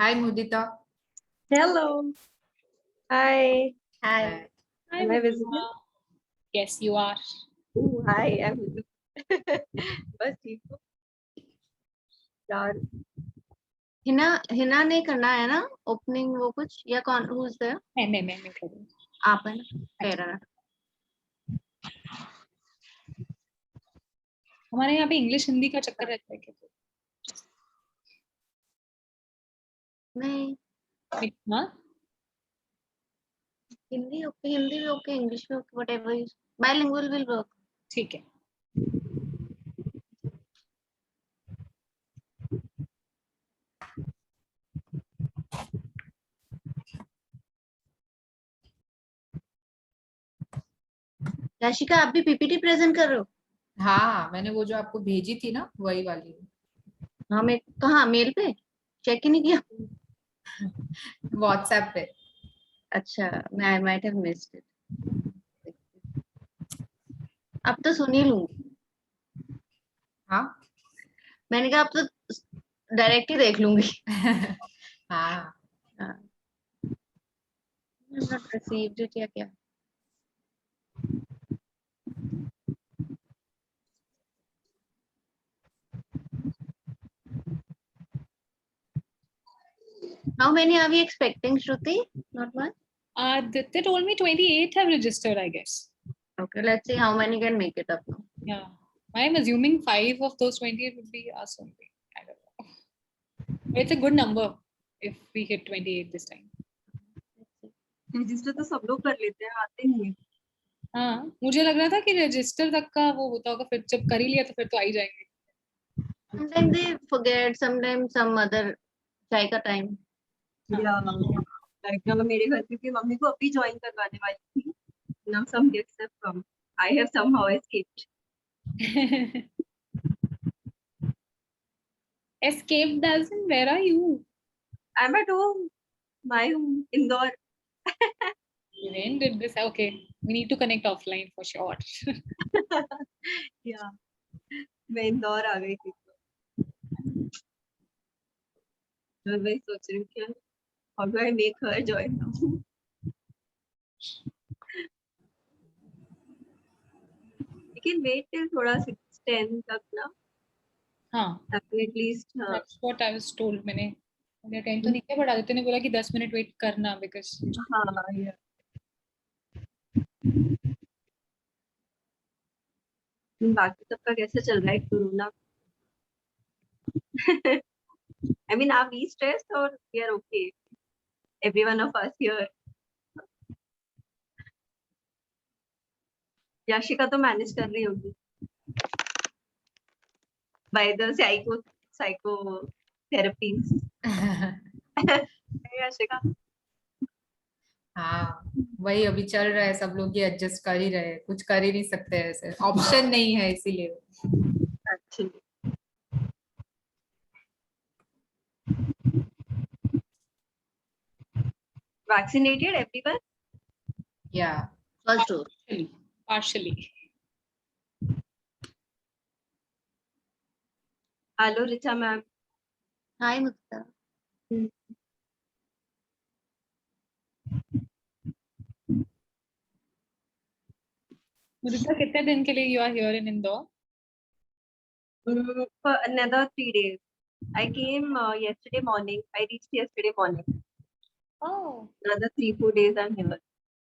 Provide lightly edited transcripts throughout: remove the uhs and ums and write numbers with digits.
Hi, Mudita. Hello. Hi. Hi. Hi, Am I Mudita. visible? Yes, you are. Ooh, hi, I'm visible. बस ठीक हो यार। हिना ने करना है ना ओपनिंग वो कुछ या कौन who's there? मैं करूँ। आप है ना तेरा हमारे यहाँ पे इंग्लिश हिंदी का चक्कर रहता है क्या? नहीं हाँ हिंदी भी ओके इंग्लिश भी okay whatever you bilingual will work. ठीक है। याशिका आप भी पीपीटी प्रेजेंट कर रहे हो? हाँ, मैंने वो जो आपको भेजी थी ना वही वाली। हाँ मैं कहाँ मेल पे चेक ही नहीं किया। व्हाट्सएप पे। अच्छा मैं I might have missed it. अब तो सुन ही लूंगी। हाँ मैंने कहा अब तो डायरेक्ट ही देख लूंगी। हाँ नॉट रिसीव्ड इट या क्या? How many are we expecting, Shruti? Not much. They told me 28 have registered, I guess. Okay, let's see how many can make it up now. Yeah, I'm assuming 5 of those 28 would be us only. I don't know. It's a good number if we hit 28 this time. Register तो सब लोग कर लेते हैं, आते नहीं है। हाँ, मुझे लग रहा था कि रजिस्टर तक का वो होता होगा, फिर जब कर ही लिया तो फिर तो आ ही जाएंगे। Sometimes they forget, sometimes some other चाय का time. या लाइक ना मेरे घर पे भी मम्मी को अभी ज्वाइन करवाने वाली थी। Now some gifts have come. I have somehow escaped. Escaped as in where are you? I'm at home. My home, Indore. When did this? Okay, we need to connect offline for sure. या मैं इंदौर आ गई थी। मैं वही सोच रही हूँ क्या how do I make her join now? लेकिन वेट टिल थोड़ा 6-10 तक ना। हाँ, at least हाँ। that's what I was told. मैंने अटेंड तो नहीं किया, बट आदित्य ने बोला कि 10 मिनट वेट करना बिकॉज हाँ या बाकी सबका कैसे चल रहा है corona? I mean, are we stressed or we are okay? Every one of us here. Yashika तो मैनेज कर रही होगी by the psychotherapies. याशिका हाँ वही अभी चल रहा है, सब लोग ये एडजस्ट कर ही रहे हैं, कुछ कर ही नहीं सकते, ऐसे ऑप्शन नहीं है इसीलिए। actually vaccinated everyone? Yeah. First dose. partially. Hello Richa ma'am. Hi Mukta. मुदिता, कितने दिन के लिए you are here in Indore? For another 3 days. I came yesterday morning. I reached yesterday morning. Oh. Another 3-4 days I'm here.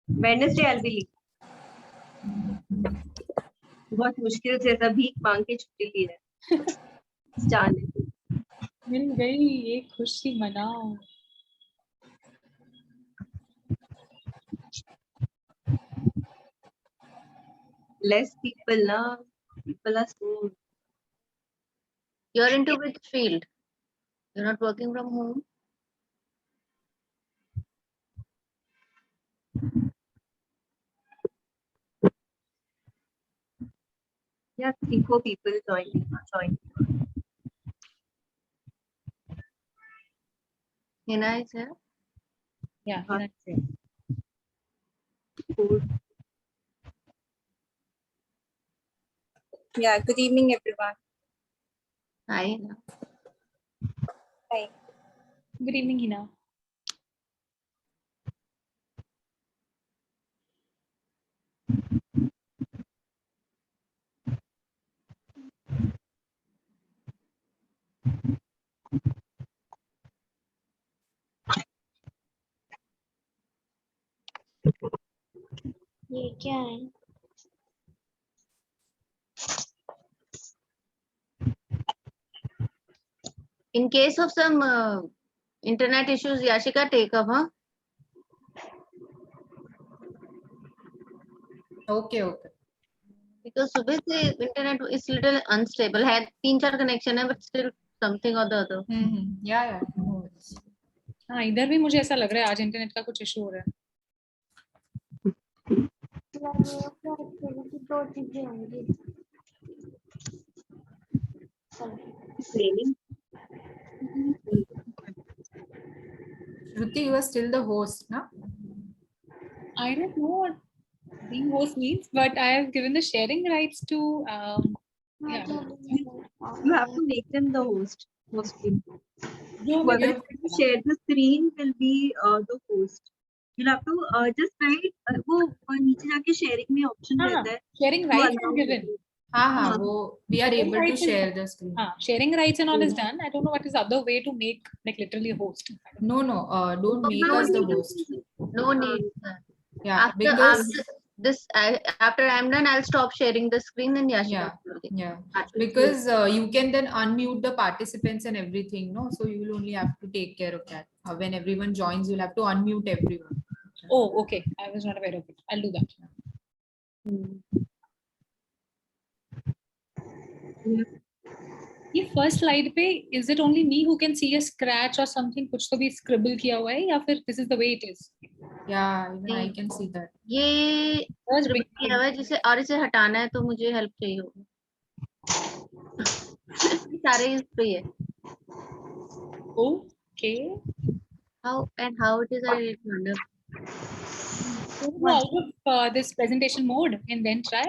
Wednesday I'll be leaving. बहुत मुश्किल से ऐसा भीख मांग के छुट्टी ली है। जाने मिल गई, ये खुशी मनाओ। less people now. People are so. You're into which field? You're not working from home? Yeah, 3-4 people join. Hina is here. Yeah, that's it. Cool. Yeah, good evening everyone. Hi Hina. Hi. Good evening, Hina. ये क्या है? In case of some internet issues, Yashika, take up, huh? Okay, okay. Because सुबह से internet is little unstable है, 3-4 connection है, but still something or the other. Yeah, yeah. No worries. हाँ, इधर भी मुझे ऐसा लग रहा है आज इंटरनेट का कुछ इशू हो रहा है. दो चीजें होंगी. It's raining. Shruti, you are still the host, na? I don't know what being host means, but I have given the sharing rights to. Yeah. You have to make them the host. Hosting. जो Whoever मैं is going to share the screen will be the host. You'll have to just write वो नीचे जाके sharing में option हाँ, रहता है. sharing to rights allow is given. you. हाँ हाँ, हाँ. वो we are Sharing able to rights is- share the screen. हाँ, sharing rights and all is done. I don't know what is the other way to make like literally a host. No, no, don't make No us the need. host. No need. Yeah, After because this, after I'm done, I'll stop sharing the screen and Yashika. Yeah. will do it. yeah, Actually, because you can then unmute the participants and everything, no? So you will only have to take care of that. When everyone joins, you'll have to unmute everyone. Oh, okay. I was not aware of it. I'll do that. ये first slide पे is it only me who can see a scratch or something? कुछ तो भी scribble किया हुआ है या फिर this is the way it is? Yeah, even I can see that. ये First scribble big किया हुआ है जिसे और इसे हटाना है तो मुझे हेल्प चाहिए होगी. सारे इस पे है. Okay. How it is, I wonder. Go out of this presentation mode and then try.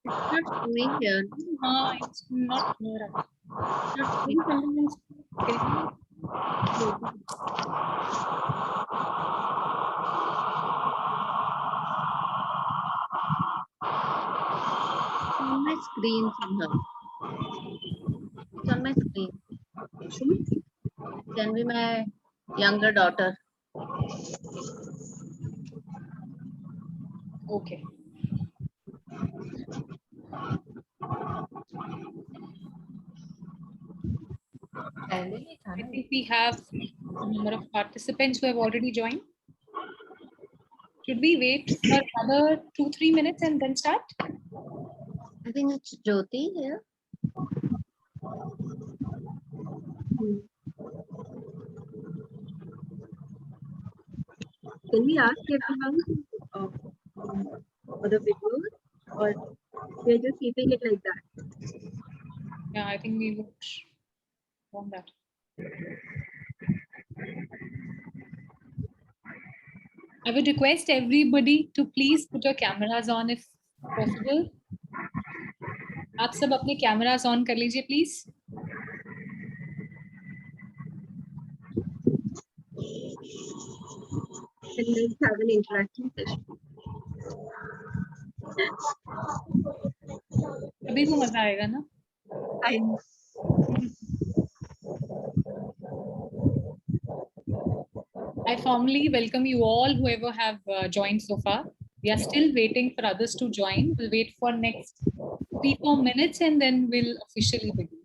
It's not showing here. It's not clear. Not Maybe showing. something is getting- It's on my screen somehow. It's on my screen. Can be my younger daughter. Okay. पहले नहीं था I ना? think we have a number of participants who have already joined. Should we wait for another 2-3 minutes and then start? I think it's Jyoti here. Can we ask everyone for the videos, or we're just keeping it like that? Yeah, I think we would want that. I would request everybody to please put your cameras on if possible. आप सब अपने cameras on कर लीजिए please. And let's have an interaction session. अभी तो मजा आएगा ना? I formally welcome you all, whoever have joined so far. We are still waiting for others to join. We'll wait for next 3-4 minutes and then we'll officially begin.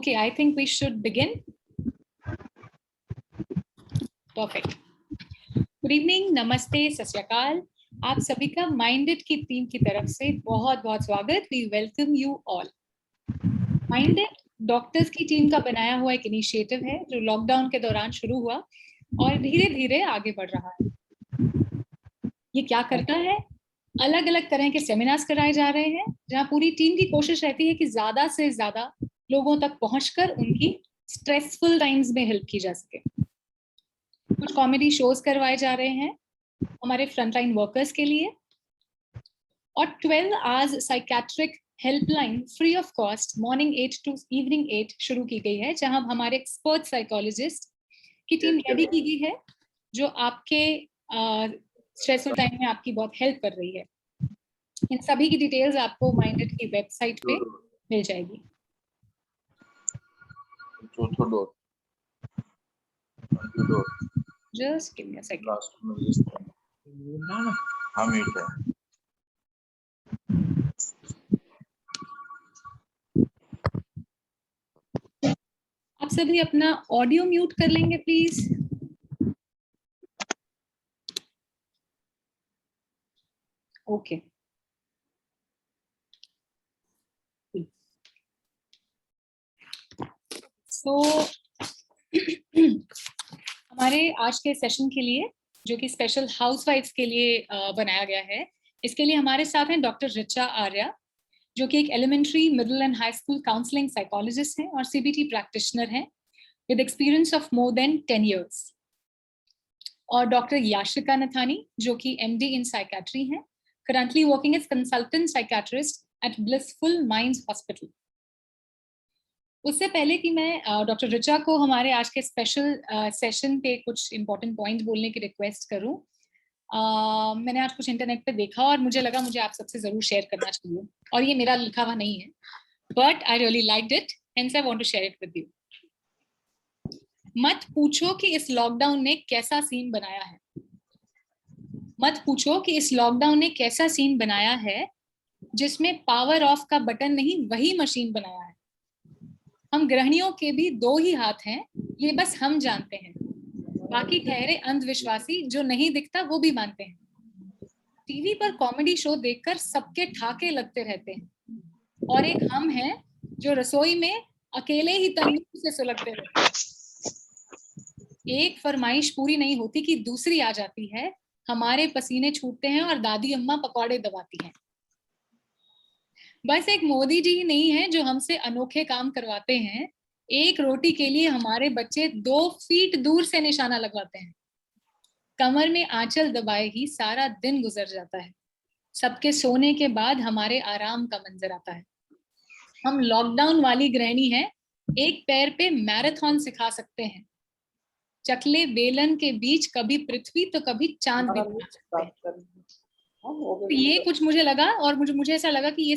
Okay, I think we should begin. Perfect. Good evening, नमस्ते, सत श्री अकाल. आप सभी का minded की team की तरफ से बहुत बहुत स्वागत. We welcome you all. Minded doctors की टीम का बनाया हुआ एक इनिशिएटिव है जो लॉकडाउन के दौरान शुरू हुआ और धीरे धीरे आगे बढ़ रहा है. ये क्या करता है? अलग अलग तरह के सेमिनार्स कराए जा रहे हैं जहां पूरी टीम की कोशिश रहती है कि ज्यादा से ज्यादा लोगों तक पहुंचकर उनकी स्ट्रेसफुल टाइम्स में हेल्प की जा सके. कुछ कॉमेडी शोज करवाए जा रहे हैं हमारे फ्रंटलाइन वर्कर्स के लिए और 12 hours psychiatric helpline free of cost morning 8 to evening 8 शुरू की गई है जहां हमारे एक्सपर्ट साइकोलॉजिस्ट की टीम रेडी की गई है जो आपके स्ट्रेसफुल टाइम में आपकी बहुत हेल्प कर रही है. इन सभी की डिटेल्स आपको माइंडेड की वेबसाइट पे मिल जाएगी. Just give me a second. आप सभी अपना ऑडियो म्यूट कर लेंगे प्लीज. ओके. सो हमारे आज के सेशन के लिए जो कि स्पेशल हाउसवाइफ्स के लिए बनाया गया है, इसके लिए हमारे साथ हैं डॉक्टर ऋचा आर्या जो कि एक elementary, middle and high school counselling psychologist हैं और सीबीटी प्रैक्टिशनर हैं with experience of more than 10 years. और डॉक्टर याशिका नथानी जो कि एमडी इन साइकेट्री हैं, currently working as consultant psychiatrist at Blissful Minds hospital. उससे पहले कि मैं डॉक्टर ऋचा को हमारे आज के स्पेशल सेशन पे कुछ इंपॉर्टेंट पॉइंट बोलने की रिक्वेस्ट करूं, मैंने आज कुछ इंटरनेट पे देखा और मुझे लगा मुझे आप सबसे जरूर शेयर करना चाहिए. और ये मेरा लिखा हुआ नहीं है, but I really liked it, hence I want to share it with you. मत पूछो कि इस लॉकडाउन ने कैसा सीन बनाया है. मत पूछो कि इस लॉकडाउन ने कैसा सीन बनाया है जिसमें पावर ऑफ का बटन नहीं वही मशीन बनाया है. हम गृहिणियों के भी 2 ही हाथ हैं, ये बस हम जानते हैं. बाकी ठहरे अंधविश्वासी जो नहीं दिखता वो भी मानते हैं. टीवी पर कॉमेडी शो देखकर सबके ठाके लगते रहते हैं और एक हम हैं जो रसोई में अकेले ही तंदूर से सुलगते रहते हैं. एक फरमाइश पूरी नहीं होती कि दूसरी आ जाती है. हमारे पसीने छूटते हैं और दादी अम्मा पकौड़े दबाती हैं. बस एक मोदी जी ही नहीं है जो हमसे अनोखे काम करवाते हैं. एक रोटी के लिए हमारे बच्चे 2 फीट दूर से निशाना लगवाते हैं. कमर में आंचल दबाए ही सारा दिन गुजर जाता है. सबके सोने के बाद हमारे आराम का मंजर आता है. हम लॉकडाउन वाली गृहिणी हैं, एक पैर पे मैराथन सिखा सकते हैं. चकले बेलन के बीच कभी पृथ्वी तो कभी चांद भी बना सकते हैं. तो ये कुछ मुझे लगा और मुझे ऐसा लगा कि ये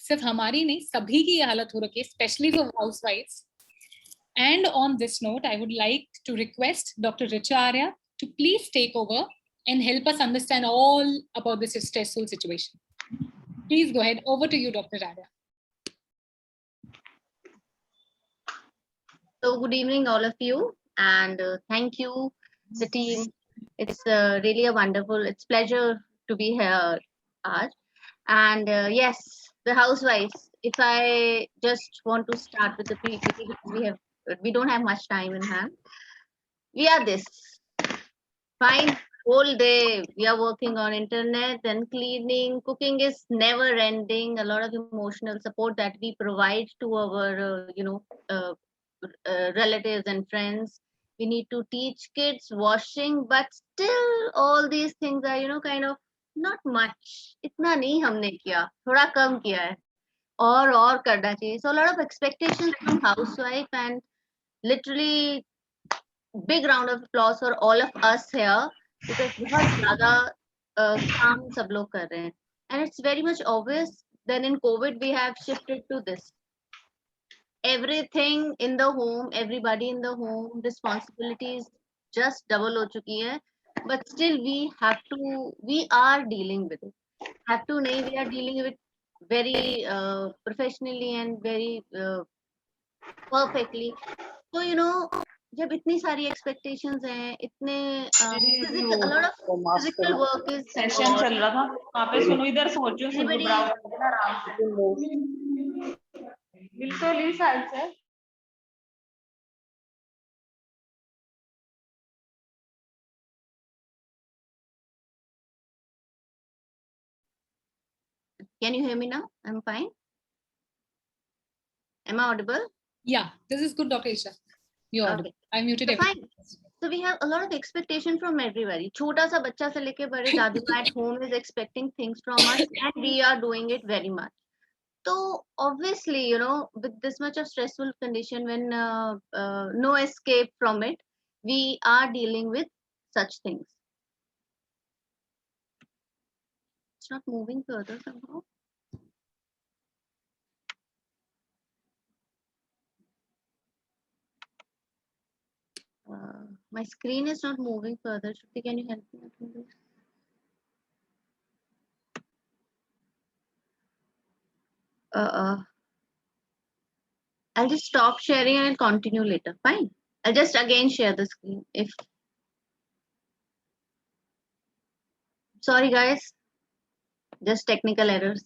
सिर्फ हमारी नहीं सभी की ये हालत हो रखी है, स्पेशली फॉर हाउसवाइफ्स. And on this note, I would like to request Dr. Richa Arya to please take over and help us understand all about this stressful situation. Please go ahead. Over to you, Dr. Arya. So good evening, all of you, and thank you, the team. It's really a wonderful. It's pleasure to be here, Aaj. And yes, the housewives. If I just want to start with the PPT because we don't have much time in hand. We are this fine whole day. We are working on internet and cleaning. Cooking is never ending. A lot of emotional support that we provide to our relatives and friends. We need to teach kids washing, but still all these things are kind of not much. इतना नहीं हमने किया, थोड़ा कम किया है और करना चाहिए. So a lot of expectations from housewife, and literally big round of applause for all of us here because बहुत ज़्यादा काम सब लोग कर रहे हैं. And it's very much obvious that in COVID we have shifted to this. Everything in the home, everybody in the home, responsibilities just double हो चुकी है. But still we are dealing with it. We are dealing with very professionally and very perfectly. So you know, जब इतनी सारी expectations हैं, इतने physical, a lot of physical work is session involved. चल रहा था वहाँ पे सुनो इधर सोचो सुनो Everybody- ब्राउज करके ना आराम से बिल्कुल इस साइड से Can you hear me now? I'm fine. Am I audible? Yeah, this is good, Dr. Isha. You're audible. Okay. I muted So everything. fine. So we have a lot of expectation from everybody. छोटा सा बच्चा से लेके बड़े दादी माँ at home is expecting things from us, and we are doing it very much. So obviously, you know, with this much of stressful condition, when no escape from it, we are dealing with such things. It's not moving further somehow. My screen is not moving further. Shruti, can you help me out with this? I'll just stop sharing and I'll continue later. Fine. I'll just again share the screen. If sorry guys, just technical errors.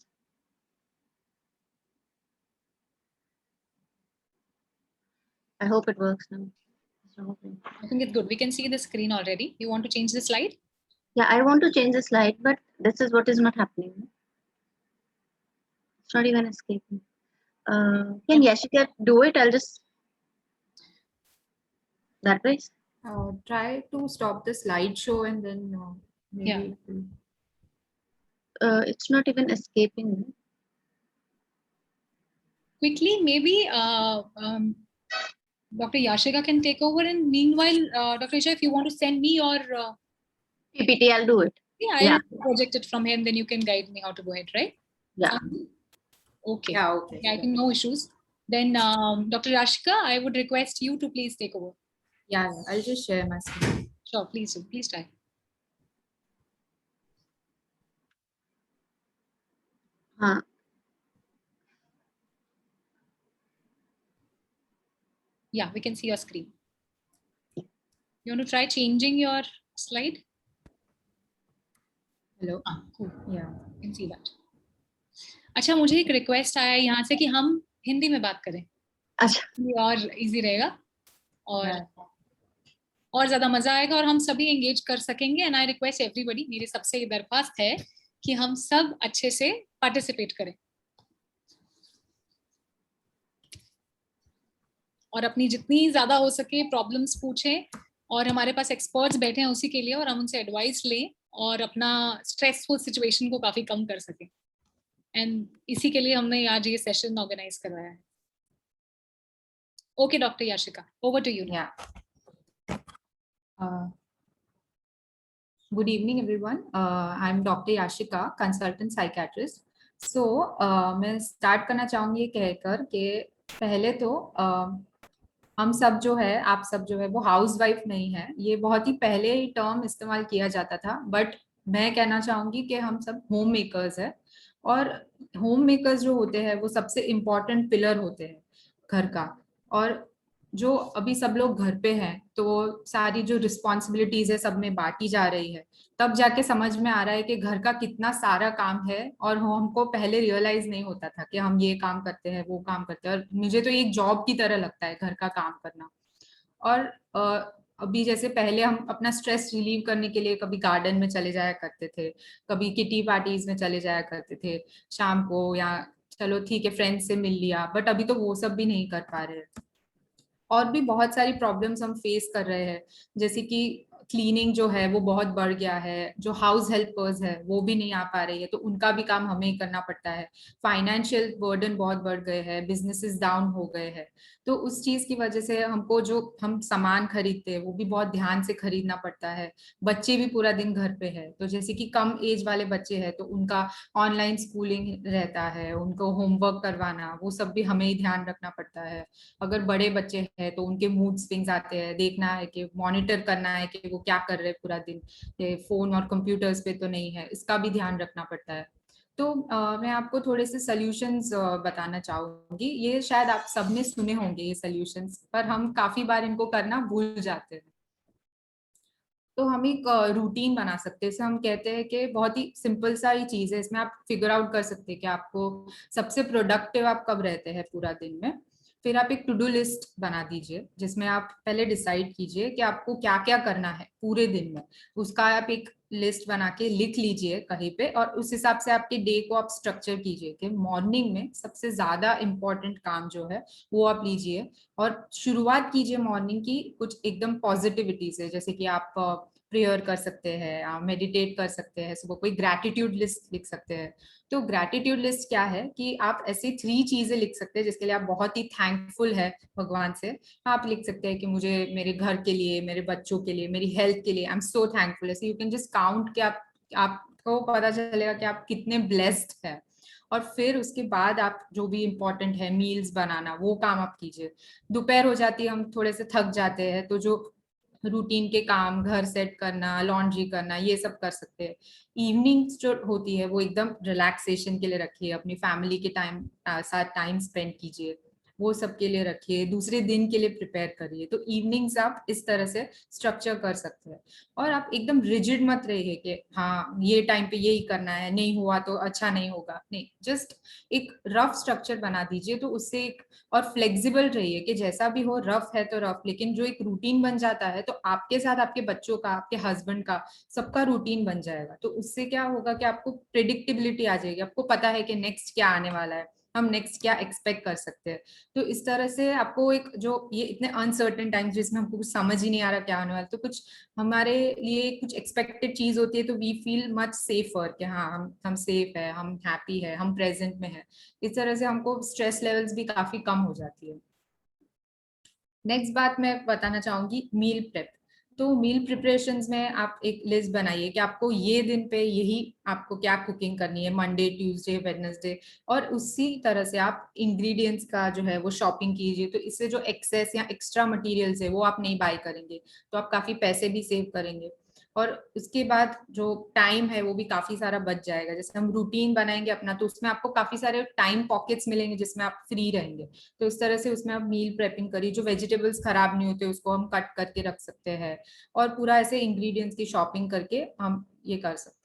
I hope it works now. It's not working. I think it's good. We can see the screen already. You want to change the slide? Yeah, I want to change the slide, but this is what is not happening. It's not even escaping. Can Yashika do it? I'll just that way. Try to stop the slideshow and then maybe Yeah. it will. It's not even escaping. Quickly, maybe Dr. Yashika can take over, and meanwhile, Dr. Isha, if you want to send me your PPT, I'll do it. I'll Yeah. project it from here, and then you can guide me how to go ahead, right? Yeah. Okay. Yeah, okay. I think no issues. Then, Dr. Yashika, I would request you to please take over. Yeah, I'll just share my screen. Sure, please do. Please try. Huh. Yeah, we can see your screen. You want to try changing your slide? Hello. Cool. Yeah. You can see that. अच्छा, मुझे एक request आया है यहाँ से कि हम हिंदी में बात करें, अच्छा। और इजी रहेगा और Yeah. और ज्यादा मजा आएगा और हम सभी एंगेज कर सकेंगे. एंड आई रिक्वेस्ट एवरीबडी, मेरी सबसे दरख्वास्त है कि हम सब अच्छे से पार्टिसिपेट करें और अपनी जितनी ज्यादा हो सके प्रॉब्लम्स पूछें, और हमारे पास एक्सपर्ट्स बैठे हैं उसी के लिए, और हम उनसे एडवाइस लें और अपना स्ट्रेसफुल सिचुएशन को काफी कम कर सकें. एंड इसी के लिए हमने आज ये सेशन ऑर्गेनाइज करवाया है. Okay doctor Yashika, over to you. Yeah. Good evening, everyone. I'm Dr. Yashika, consultant psychiatrist. So, मैं start करना चाहूंगी ये कहकर कि पहले तो हम सब जो है, आप सब जो है वो हाउस वाइफ नहीं है. ये बहुत ही पहले ही टर्म इस्तेमाल किया जाता था, बट मैं कहना चाहूंगी कि हम सब होम मेकर्स है. और होम मेकर्स जो होते हैं वो सबसे इम्पोर्टेंट पिलर होते हैं घर का. और जो अभी सब लोग घर पे हैं तो सारी जो रिस्पॉन्सिबिलिटीज है सब में बांटी जा रही है, तब जाके समझ में आ रहा है कि घर का कितना सारा काम है. और वो हमको पहले रियलाइज नहीं होता था कि हम ये काम करते हैं, वो काम करते हैं. और मुझे तो एक जॉब की तरह लगता है घर का काम करना. और अभी जैसे पहले हम अपना स्ट्रेस रिलीव करने के लिए कभी गार्डन में चले जाया करते थे, कभी किटी पार्टीज में चले जाया करते थे शाम को, या चलो ठीक है फ्रेंड्स से मिल लिया, बट अभी तो वो सब भी नहीं कर पा रहे हैं. और भी बहुत सारी प्रॉब्लम्स हम फेस कर रहे हैं, जैसे कि क्लीनिंग जो है वो बहुत बढ़ गया है, जो हाउस हेल्पर्स है वो भी नहीं आ पा रही है तो उनका भी काम हमें ही करना पड़ता है. फाइनेंशियल बर्डन बहुत बढ़ गए हैं, बिजनेसेस डाउन हो गए हैं, तो उस चीज की वजह से हमको जो हम सामान खरीदते हैं वो भी बहुत ध्यान से खरीदना पड़ता है. बच्चे भी पूरा दिन घर पे है, तो जैसे कि कम एज वाले बच्चे हैं तो उनका ऑनलाइन स्कूलिंग रहता है, उनको होमवर्क करवाना वो सब भी हमें ही ध्यान रखना पड़ता है. अगर बड़े बच्चे हैं तो उनके मूड स्विंग्स आते हैं, देखना है कि मॉनिटर करना है कि वो क्या कर रहे हैं पूरा दिन, फोन और कंप्यूटर्स पे तो नहीं है, इसका भी ध्यान रखना पड़ता है. तो मैं आपको थोड़े से सॉल्यूशंस बताना चाहूंगी। ये शायद आप सबने सुने होंगे ये सॉल्यूशंस, पर हम काफी बार इनको करना भूल जाते हैं। तो हम एक रूटीन बना सकते हैं। जैसे हम कहते हैं कि बहुत ही सिंपल सा ही चीज है, इसमें आप फिगर आउट कर सकते हैं कि आपको सबसे प्रोडक्टिव आप कब रहते हैं पूरा दिन में। फिर आप एक टू डू लिस्ट बना दीजिए, जिसमें आप पहले डिसाइड कीजिए कि आपको क्या क्या करना है पूरे दिन में। उसका आप एक लिस्ट बना के लिख लीजिए कहीं पे, और उस हिसाब से आपके डे को आप स्ट्रक्चर कीजिए कि मॉर्निंग में सबसे ज्यादा इम्पोर्टेंट काम जो है वो आप लीजिए। और शुरुआत कीजिए मॉर्निंग की कुछ एकदम पॉजिटिविटी से, जैसे कि आप प्रेयर कर सकते हैं, आप मेडिटेट कर सकते हैं, सुबह कोई ग्रैटिट्यूड लिस्ट लिख सकते हैं। तो ग्रैटिट्यूड लिस्ट क्या है कि आप ऐसी 3 चीजें लिख सकते हैं जिसके लिए आप बहुत ही थैंकफुल है भगवान से। आप लिख सकते हैं कि मुझे मेरे घर के लिए, मेरे बच्चों के लिए, मेरी हेल्थ के लिए आई एम सो थैंकफुल। ऐसे यू कैन जस्ट काउंट कि आपको पता चलेगा कि आप कितने ब्लेस्ड है। और फिर उसके बाद आप जो भी इम्पोर्टेंट है मील्स बनाना, वो काम आप कीजिए। दोपहर हो जाती है, हम थोड़े से थक जाते हैं, तो जो रूटीन के काम, घर सेट करना, लॉन्ड्री करना, ये सब कर सकते हैं। इवनिंग्स जो होती है वो एकदम रिलैक्सेशन के लिए रखिए, अपनी फैमिली के साथ टाइम स्पेंड कीजिए, वो सब के लिए रखिए, दूसरे दिन के लिए प्रिपेयर करिए। तो इवनिंग्स आप इस तरह से स्ट्रक्चर कर सकते हैं। और आप एकदम रिजिड मत रहिए कि हाँ ये टाइम पे यही करना है, नहीं हुआ तो अच्छा नहीं होगा, नहीं, जस्ट एक रफ स्ट्रक्चर बना दीजिए। तो उससे एक, और फ्लेक्सिबल रहिए कि जैसा भी हो, रफ है तो रफ, लेकिन जो एक रूटीन बन जाता है तो आपके साथ आपके बच्चों का, आपके हस्बैंड का, सबका रूटीन बन जाएगा। तो उससे क्या होगा कि आपको प्रिडिक्टेबिलिटी आ जाएगी, आपको पता है कि नेक्स्ट क्या आने वाला है, हम नेक्स्ट क्या एक्सपेक्ट कर सकते हैं। तो इस तरह से आपको एक, जो ये इतने अनसर्टेन टाइम्स जिसमें हमको कुछ समझ ही नहीं आ रहा क्या होने वाला, तो कुछ हमारे लिए कुछ एक्सपेक्टेड चीज होती है, तो वी फील मच सेफर कि हाँ हम सेफ है, हम हैप्पी है, हम प्रेजेंट में है। इस तरह से हमको स्ट्रेस लेवल्स भी काफी कम हो जाती है। नेक्स्ट बात मैं बताना चाहूंगी मील प्रेप। तो मील प्रिपरेशंस में आप एक लिस्ट बनाइए कि आपको ये दिन पे यही आपको क्या कुकिंग करनी है, मंडे, ट्यूसडे, वेडनेसडे। और उसी तरह से आप इंग्रेडिएंट्स का जो है वो शॉपिंग कीजिए। तो इससे जो एक्सेस या एक्स्ट्रा मटेरियल्स है वो आप नहीं बाय करेंगे, तो आप काफी पैसे भी सेव करेंगे। और उसके बाद जो टाइम है वो भी काफी सारा बच जाएगा। जैसे हम रूटीन बनाएंगे अपना, तो उसमें आपको काफी सारे टाइम पॉकेट्स मिलेंगे जिसमें आप फ्री रहेंगे। तो इस तरह से उसमें आप मील प्रेपिंग करिए, जो वेजिटेबल्स खराब नहीं होते उसको हम कट करके रख सकते हैं, और पूरा ऐसे इंग्रेडिएंट्स की शॉपिंग करके हम ये कर सकते हैं।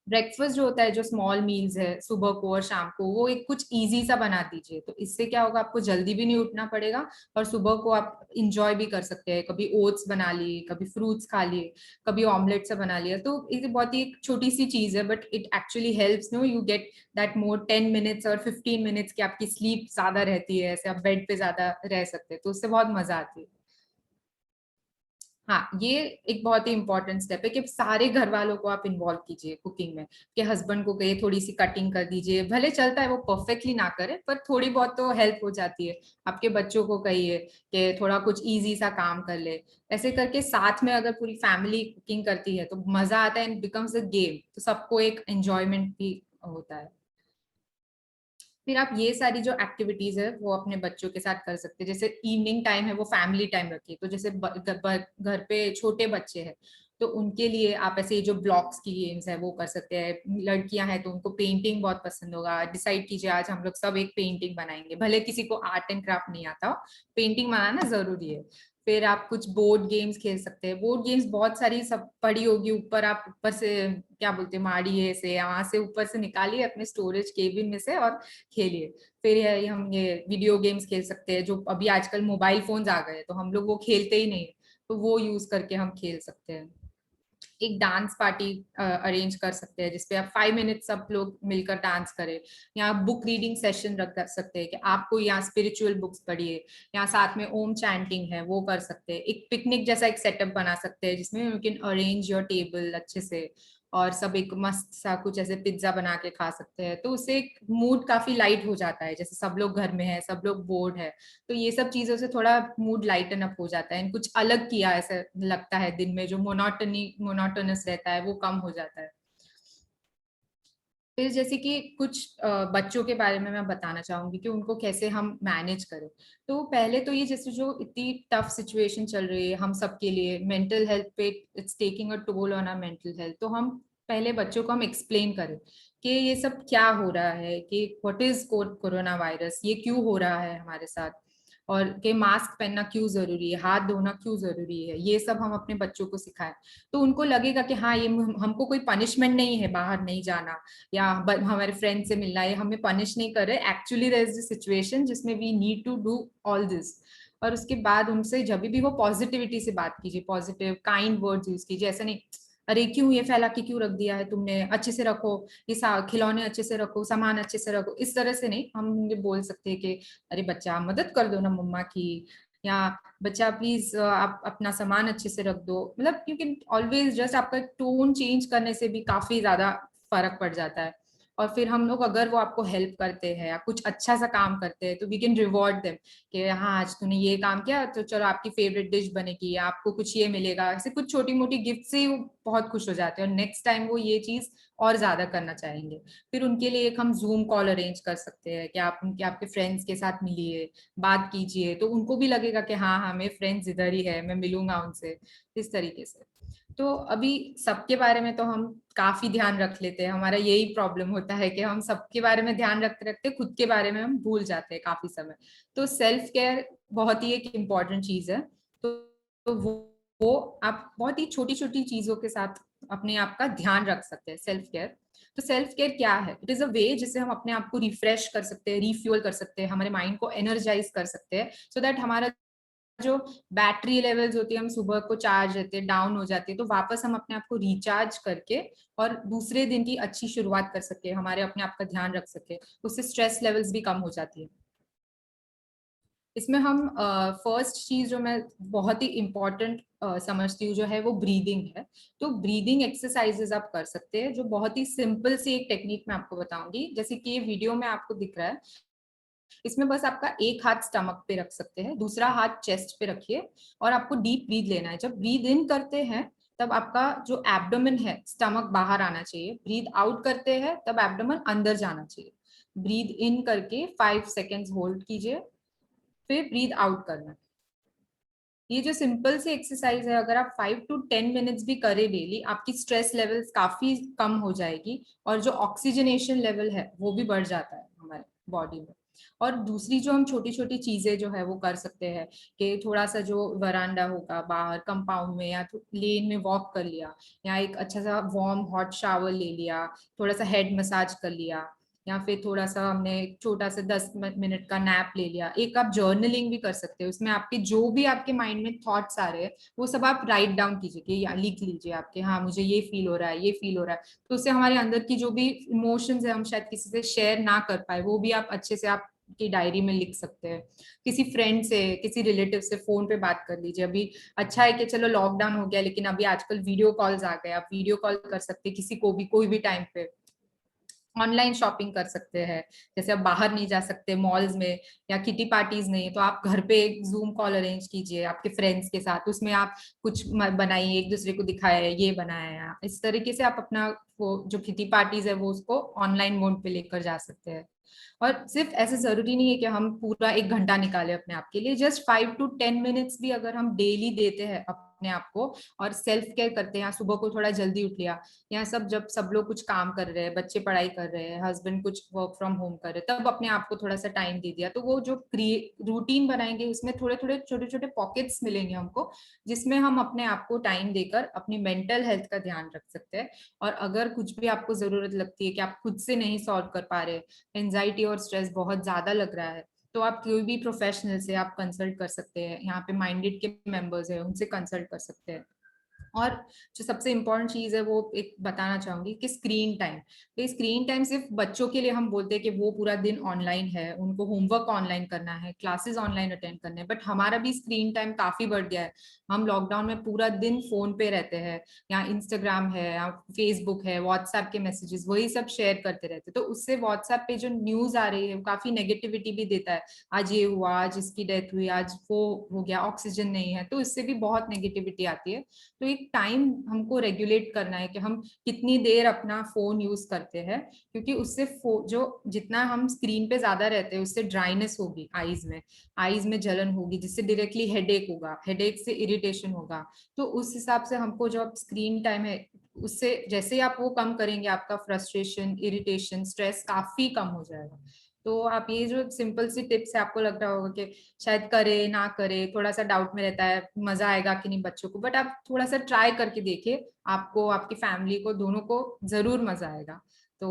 ब्रेकफास्ट जो होता है, जो स्मॉल मील्स है सुबह को और शाम को, वो एक कुछ इजी सा बना दीजिए। तो इससे क्या होगा, आपको जल्दी भी नहीं उठना पड़ेगा, और सुबह को आप इंजॉय भी कर सकते हैं। कभी ओट्स बना लिए, कभी फ्रूट्स खा लिए, कभी ऑमलेट सा बना लिया। तो ये बहुत ही एक छोटी सी चीज है, but it actually helps, no you get that more 10 minutes और 15 मिनट्स की आपकी स्लीप ज्यादा रहती है, ऐसे आप बेड पे ज्यादा रह सकते हैं, तो उससे बहुत मजा आती है। हाँ, ये एक बहुत ही इंपॉर्टेंट स्टेप है कि सारे घर वालों को आप इन्वॉल्व कीजिए कुकिंग में। कि हस्बैंड को कहिए थोड़ी सी कटिंग कर दीजिए, भले चलता है वो परफेक्टली ना करे, पर थोड़ी बहुत तो हेल्प हो जाती है। आपके बच्चों को कहिए कि थोड़ा कुछ इजी सा काम कर ले। ऐसे करके साथ में अगर पूरी फैमिली कुकिंग करती है तो मजा आता है, एंड बिकम्स अ गेम, तो सबको एक एंजॉयमेंट भी होता है। फिर आप ये सारी जो एक्टिविटीज है वो अपने बच्चों के साथ कर सकते हैं। जैसे इवनिंग टाइम है वो फैमिली टाइम रखिए। तो जैसे घर पे छोटे बच्चे हैं तो उनके लिए आप ऐसे जो ब्लॉक्स की गेम्स है वो कर सकते हैं। लड़कियां हैं तो उनको पेंटिंग बहुत पसंद होगा, डिसाइड कीजिए आज हम लोग सब एक पेंटिंग बनाएंगे, भले किसी को आर्ट एंड क्राफ्ट नहीं आता हो, पेंटिंग बनाना जरूरी है। फिर आप कुछ बोर्ड गेम्स खेल सकते हैं। बोर्ड गेम्स बहुत सारी सब पड़ी होगी ऊपर, आप ऊपर से क्या बोलते हैं, माड़िए से, वहां से ऊपर से निकालिए अपने स्टोरेज केबिन में से और खेलिए। फिर हम ये वीडियो गेम्स खेल सकते हैं, जो अभी आजकल मोबाइल फोन्स आ गए तो हम लोग वो खेलते ही नहीं, तो वो यूज करके हम खेल सकते हैं। एक डांस पार्टी अरेंज कर सकते हैं जिसपे आप 5 मिनट सब लोग मिलकर डांस करें। या बुक रीडिंग सेशन रख सकते हैं कि आपको यहाँ स्पिरिचुअल बुक्स पढ़िए, यहाँ साथ में ओम चैंटिंग है वो कर सकते हैं। एक पिकनिक जैसा एक सेटअप बना सकते हैं जिसमें you can arrange your table अच्छे से, और सब एक मस्त सा कुछ ऐसे पिज्जा बना के खा सकते हैं। तो उससे एक मूड काफी लाइट हो जाता है, जैसे सब लोग घर में है, सब लोग बोर्ड है, तो ये सब चीजों से थोड़ा मूड लाइटन अप हो जाता है, कुछ अलग किया ऐसा लगता है दिन में, जो मोनोटोनस रहता है वो कम हो जाता है। फिर जैसे कि कुछ बच्चों के बारे में मैं बताना चाहूंगी कि उनको कैसे हम मैनेज करें। तो पहले तो ये जैसे जो इतनी टफ सिचुएशन चल रही है हम सबके लिए, मेंटल हेल्थ पे it's taking a toll on our mental health, तो हम पहले बच्चों को हम एक्सप्लेन करें कि ये सब क्या हो रहा है, कि व्हाट इज कोरोना वायरस, ये क्यों हो रहा है हमारे साथ, और कि मास्क पहनना क्यों जरूरी है, हाथ धोना क्यों जरूरी है, ये सब हम अपने बच्चों को सिखाएं। तो उनको लगेगा कि हाँ, ये हमको कोई पनिशमेंट नहीं है बाहर नहीं जाना या हमारे फ्रेंड से मिलना, ये हमें पनिश नहीं कर रहे, actually there is a situation जिसमें we need to do all this. और उसके बाद उनसे जब भी वो पॉजिटिविटी से बात कीजिए, पॉजिटिव काइंड वर्ड्स यूज कीजिए, ऐसा नहीं अरे क्यों ये फैला के क्यों रख दिया है तुमने, अच्छे से रखो, ये खिलौने अच्छे से रखो, सामान अच्छे से रखो, इस तरह से नहीं। हम ये बोल सकते हैं कि अरे बच्चा मदद कर दो ना मम्मा की, या बच्चा प्लीज आप अपना सामान अच्छे से रख दो। मतलब क्योंकि ऑलवेज जस्ट आपका टोन चेंज करने से भी काफी ज्यादा फर्क पड़ जाता है। और फिर हम लोग अगर वो आपको हेल्प करते हैं या कुछ अच्छा सा काम करते हैं तो वी कैन रिवॉर्ड देम कि हाँ आज तूने ये काम किया तो चलो आपकी फेवरेट डिश बनेगी, आपको कुछ ये मिलेगा, ऐसे कुछ छोटी मोटी गिफ्ट से ही वो बहुत खुश हो जाते हैं और नेक्स्ट टाइम वो ये चीज और ज्यादा करना चाहेंगे। फिर उनके लिए एक हम जूम कॉल अरेंज कर सकते हैं कि आप उनके आपके फ्रेंड्स के साथ मिलिए, बात कीजिए, तो उनको भी लगेगा कि हाँ मेरे फ्रेंड्स इधर ही है, मैं मिलूंगा उनसे, इस तरीके से। तो अभी सबके बारे में तो हम काफी ध्यान रख लेते हैं, हमारा यही प्रॉब्लम होता है कि हम सबके बारे में ध्यान रखते रखते खुद के बारे में हम भूल जाते हैं काफी समय। तो सेल्फ केयर बहुत ही एक इम्पॉर्टेंट चीज है। तो वो आप बहुत ही छोटी छोटी चीजों के साथ अपने आप का ध्यान रख सकते हैं। सेल्फ केयर, तो सेल्फ केयर क्या है? इट इज अ वे जिससे हम अपने आप को रिफ्रेश कर सकते हैं, रिफ्यूल कर सकते हैं, हमारे माइंड को एनर्जाइज कर सकते हैं, सो दैट हमारा जो बैटरी लेवल्स होती है, हम सुबह को चार्ज रहते हैं, डाउन हो जाती है, तो वापस हम अपने आप को रिचार्ज करके और दूसरे दिन की अच्छी शुरुआत कर सके, हमारे अपने आप का ध्यान रख सके, उससे स्ट्रेस लेवल्स भी कम हो जाती है। इसमें हम फर्स्ट चीज जो मैं बहुत ही इम्पोर्टेंट समझती हूँ जो है वो ब्रीदिंग है। तो ब्रीदिंग एक्सरसाइजेस आप कर सकते हैं, जो बहुत ही सिंपल सी एक टेक्निक मैं आपको बताऊंगी, जैसे कि ये वीडियो में आपको दिख रहा है। इसमें बस आपका एक हाथ स्टमक पे रख सकते हैं, दूसरा हाथ चेस्ट पे रखिए और आपको डीप ब्रीथ लेना है। जब ब्रीद इन करते हैं तब आपका जो एब्डोमेन है, स्टमक बाहर आना चाहिए। ब्रीद आउट करते हैं तब एब्डोमेन अंदर जाना चाहिए। ब्रीद इन करके 5 सेकेंड्स होल्ड कीजिए, फिर ब्रीद आउट करना। ये जो सिंपल सी एक्सरसाइज है, अगर आप 5 to 10 मिनट्स भी करें डेली, आपकी स्ट्रेस लेवल्स काफी कम हो जाएगी और जो ऑक्सीजनेशन लेवल है वो भी बढ़ जाता है हमारे बॉडी में। और दूसरी जो हम छोटी छोटी चीजें जो है वो कर सकते हैं कि थोड़ा सा जो वरांडा होगा बाहर कंपाउंड में या लेन में वॉक कर लिया, या एक अच्छा सा वार्म हॉट शावर ले लिया, थोड़ा सा हेड मसाज कर लिया, या फिर थोड़ा सा हमने एक छोटा सा 10 मिनट का नैप ले लिया। एक आप जर्नलिंग भी कर सकते हो, उसमें आपके जो भी आपके माइंड में थॉट्स आ रहे हैं वो सब आप राइट डाउन कीजिए कि या लिख लीजिए आपके, हाँ मुझे ये फील हो रहा है, ये फील हो रहा है। तो उससे हमारे अंदर की जो भी इमोशंस है हम शायद किसी से शेयर ना कर पाए, वो भी आप अच्छे से आप की डायरी में लिख सकते हैं। किसी फ्रेंड से, किसी रिलेटिव से फोन पे बात कर लीजिए। अभी अच्छा है कि चलो लॉकडाउन हो गया, लेकिन अभी आजकल वीडियो कॉल्स आ गए, आप वीडियो कॉल कर सकते हैं किसी को भी कोई भी टाइम पे। ऑनलाइन शॉपिंग कर सकते हैं, जैसे आप बाहर नहीं जा सकते मॉल्स में या किटी पार्टीज नहीं, तो आप घर पे एक जूम कॉल अरेंज कीजिए आपके फ्रेंड्स के साथ, उसमें आप कुछ बनाइए, एक दूसरे को दिखाया ये बनाया है, इस तरीके से आप अपना वो जो किटी पार्टीज है वो उसको ऑनलाइन मोड पे लेकर जा सकते हैं। और सिर्फ ऐसे जरूरी नहीं है कि हम पूरा 1 घंटा निकालें अपने आप के लिए, जस्ट 5 to 10 मिनट्स भी अगर हम डेली देते हैं अपने आप को और सेल्फ केयर करते हैं, सुबह को थोड़ा जल्दी उठ लिया, या सब जब सब लोग कुछ काम कर रहे हैं, बच्चे पढ़ाई कर रहे हैं, हस्बैंड कुछ वर्क फ्रॉम होम कर रहे हैं, तब अपने आप को थोड़ा सा टाइम दे दिया, तो वो जो रूटीन बनाएंगे उसमें थोड़े थोड़े छोटे छोटे पॉकेट्स मिलेंगे हमको, जिसमें हम अपने आप को टाइम देकर अपनी मेंटल हेल्थ का ध्यान रख सकते हैं। और अगर कुछ भी आपको जरूरत लगती है कि आप खुद से नहीं सॉल्व कर पा रहे, एंजाइटी और स्ट्रेस बहुत ज्यादा लग रहा है, तो आप कोई भी प्रोफेशनल से आप कंसल्ट कर सकते हैं। यहाँ पे माइंडेड के मेंबर्स हैं, उनसे कंसल्ट कर सकते हैं। और जो सबसे इम्पोर्टेंट चीज है वो एक बताना चाहूंगी कि स्क्रीन टाइम। तो स्क्रीन टाइम सिर्फ बच्चों के लिए हम बोलते हैं कि वो पूरा दिन ऑनलाइन है, उनको होमवर्क ऑनलाइन करना है, क्लासेस ऑनलाइन अटेंड करने हैं, बट हमारा भी स्क्रीन टाइम काफी बढ़ गया है। हम लॉकडाउन में पूरा दिन फोन पे रहते हैं, या इंस्टाग्राम है या फेसबुक है, व्हाट्सएप के मैसेजेस वही सब शेयर करते रहते हैं, तो उससे व्हाट्सएप पे जो न्यूज आ रही है वो काफी नेगेटिविटी भी देता है। आज ये हुआ, आज इसकी डेथ हुई, आज वो हो गया, ऑक्सीजन नहीं है, तो इससे भी बहुत नेगेटिविटी आती है। तो एक टाइम हमको रेगुलेट करना है कि हम कितनी देर अपना फोन यूज करते हैं, क्योंकि उससे जो जितना हम स्क्रीन पे ज्यादा रहते हैं उससे ड्राइनेस होगी आईज में जलन होगी, जिससे डायरेक्टली हेडेक होगा, हेडेक से इरिटेशन होगा। तो उस हिसाब से हमको जो स्क्रीन टाइम है उससे जैसे आप वो कम करेंगे, आपका फ्रस्ट्रेशन, इरिटेशन, स्ट्रेस काफी कम हो जाएगा। तो आप ये जो सिंपल सी टिप्स है, आपको लग रहा होगा कि शायद करे ना करे, थोड़ा सा डाउट में रहता है मजा आएगा कि नहीं बच्चों को, बट आप थोड़ा सा ट्राई करके देखिए, आपको, आपकी फैमिली को, दोनों को जरूर मजा आएगा। तो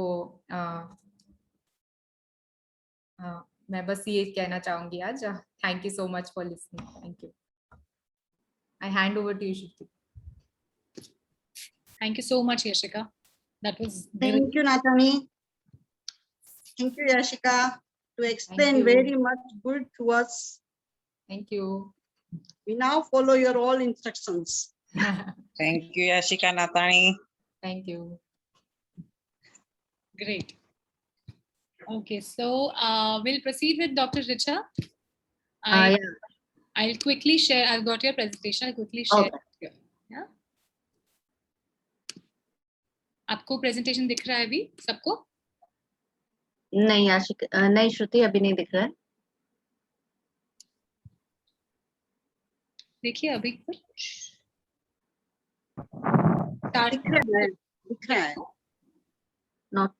मैं बस ये कहना चाहूंगी आज। Thank you so much for listening. Thank you. I hand over to you, Shruti. Thank you so much, Yashika. That was Thank you, Natani. Thank you, Yashika, to explain you. very much good to us. Thank you. We now follow your all instructions. Thank you, Yashika, Natani. Thank you. great. Okay, so we'll proceed with Dr. Richa. Yeah. I'll quickly share. I've got your presentation. I'll quickly share Okay. it here. Yeah. आपको presentation दिख रहा है अभी सबको? नहीं आशिका, नहीं श्रुति, अभी नहीं दिख रहा है। देखिए अभी कुछ दिख रहा है। Not.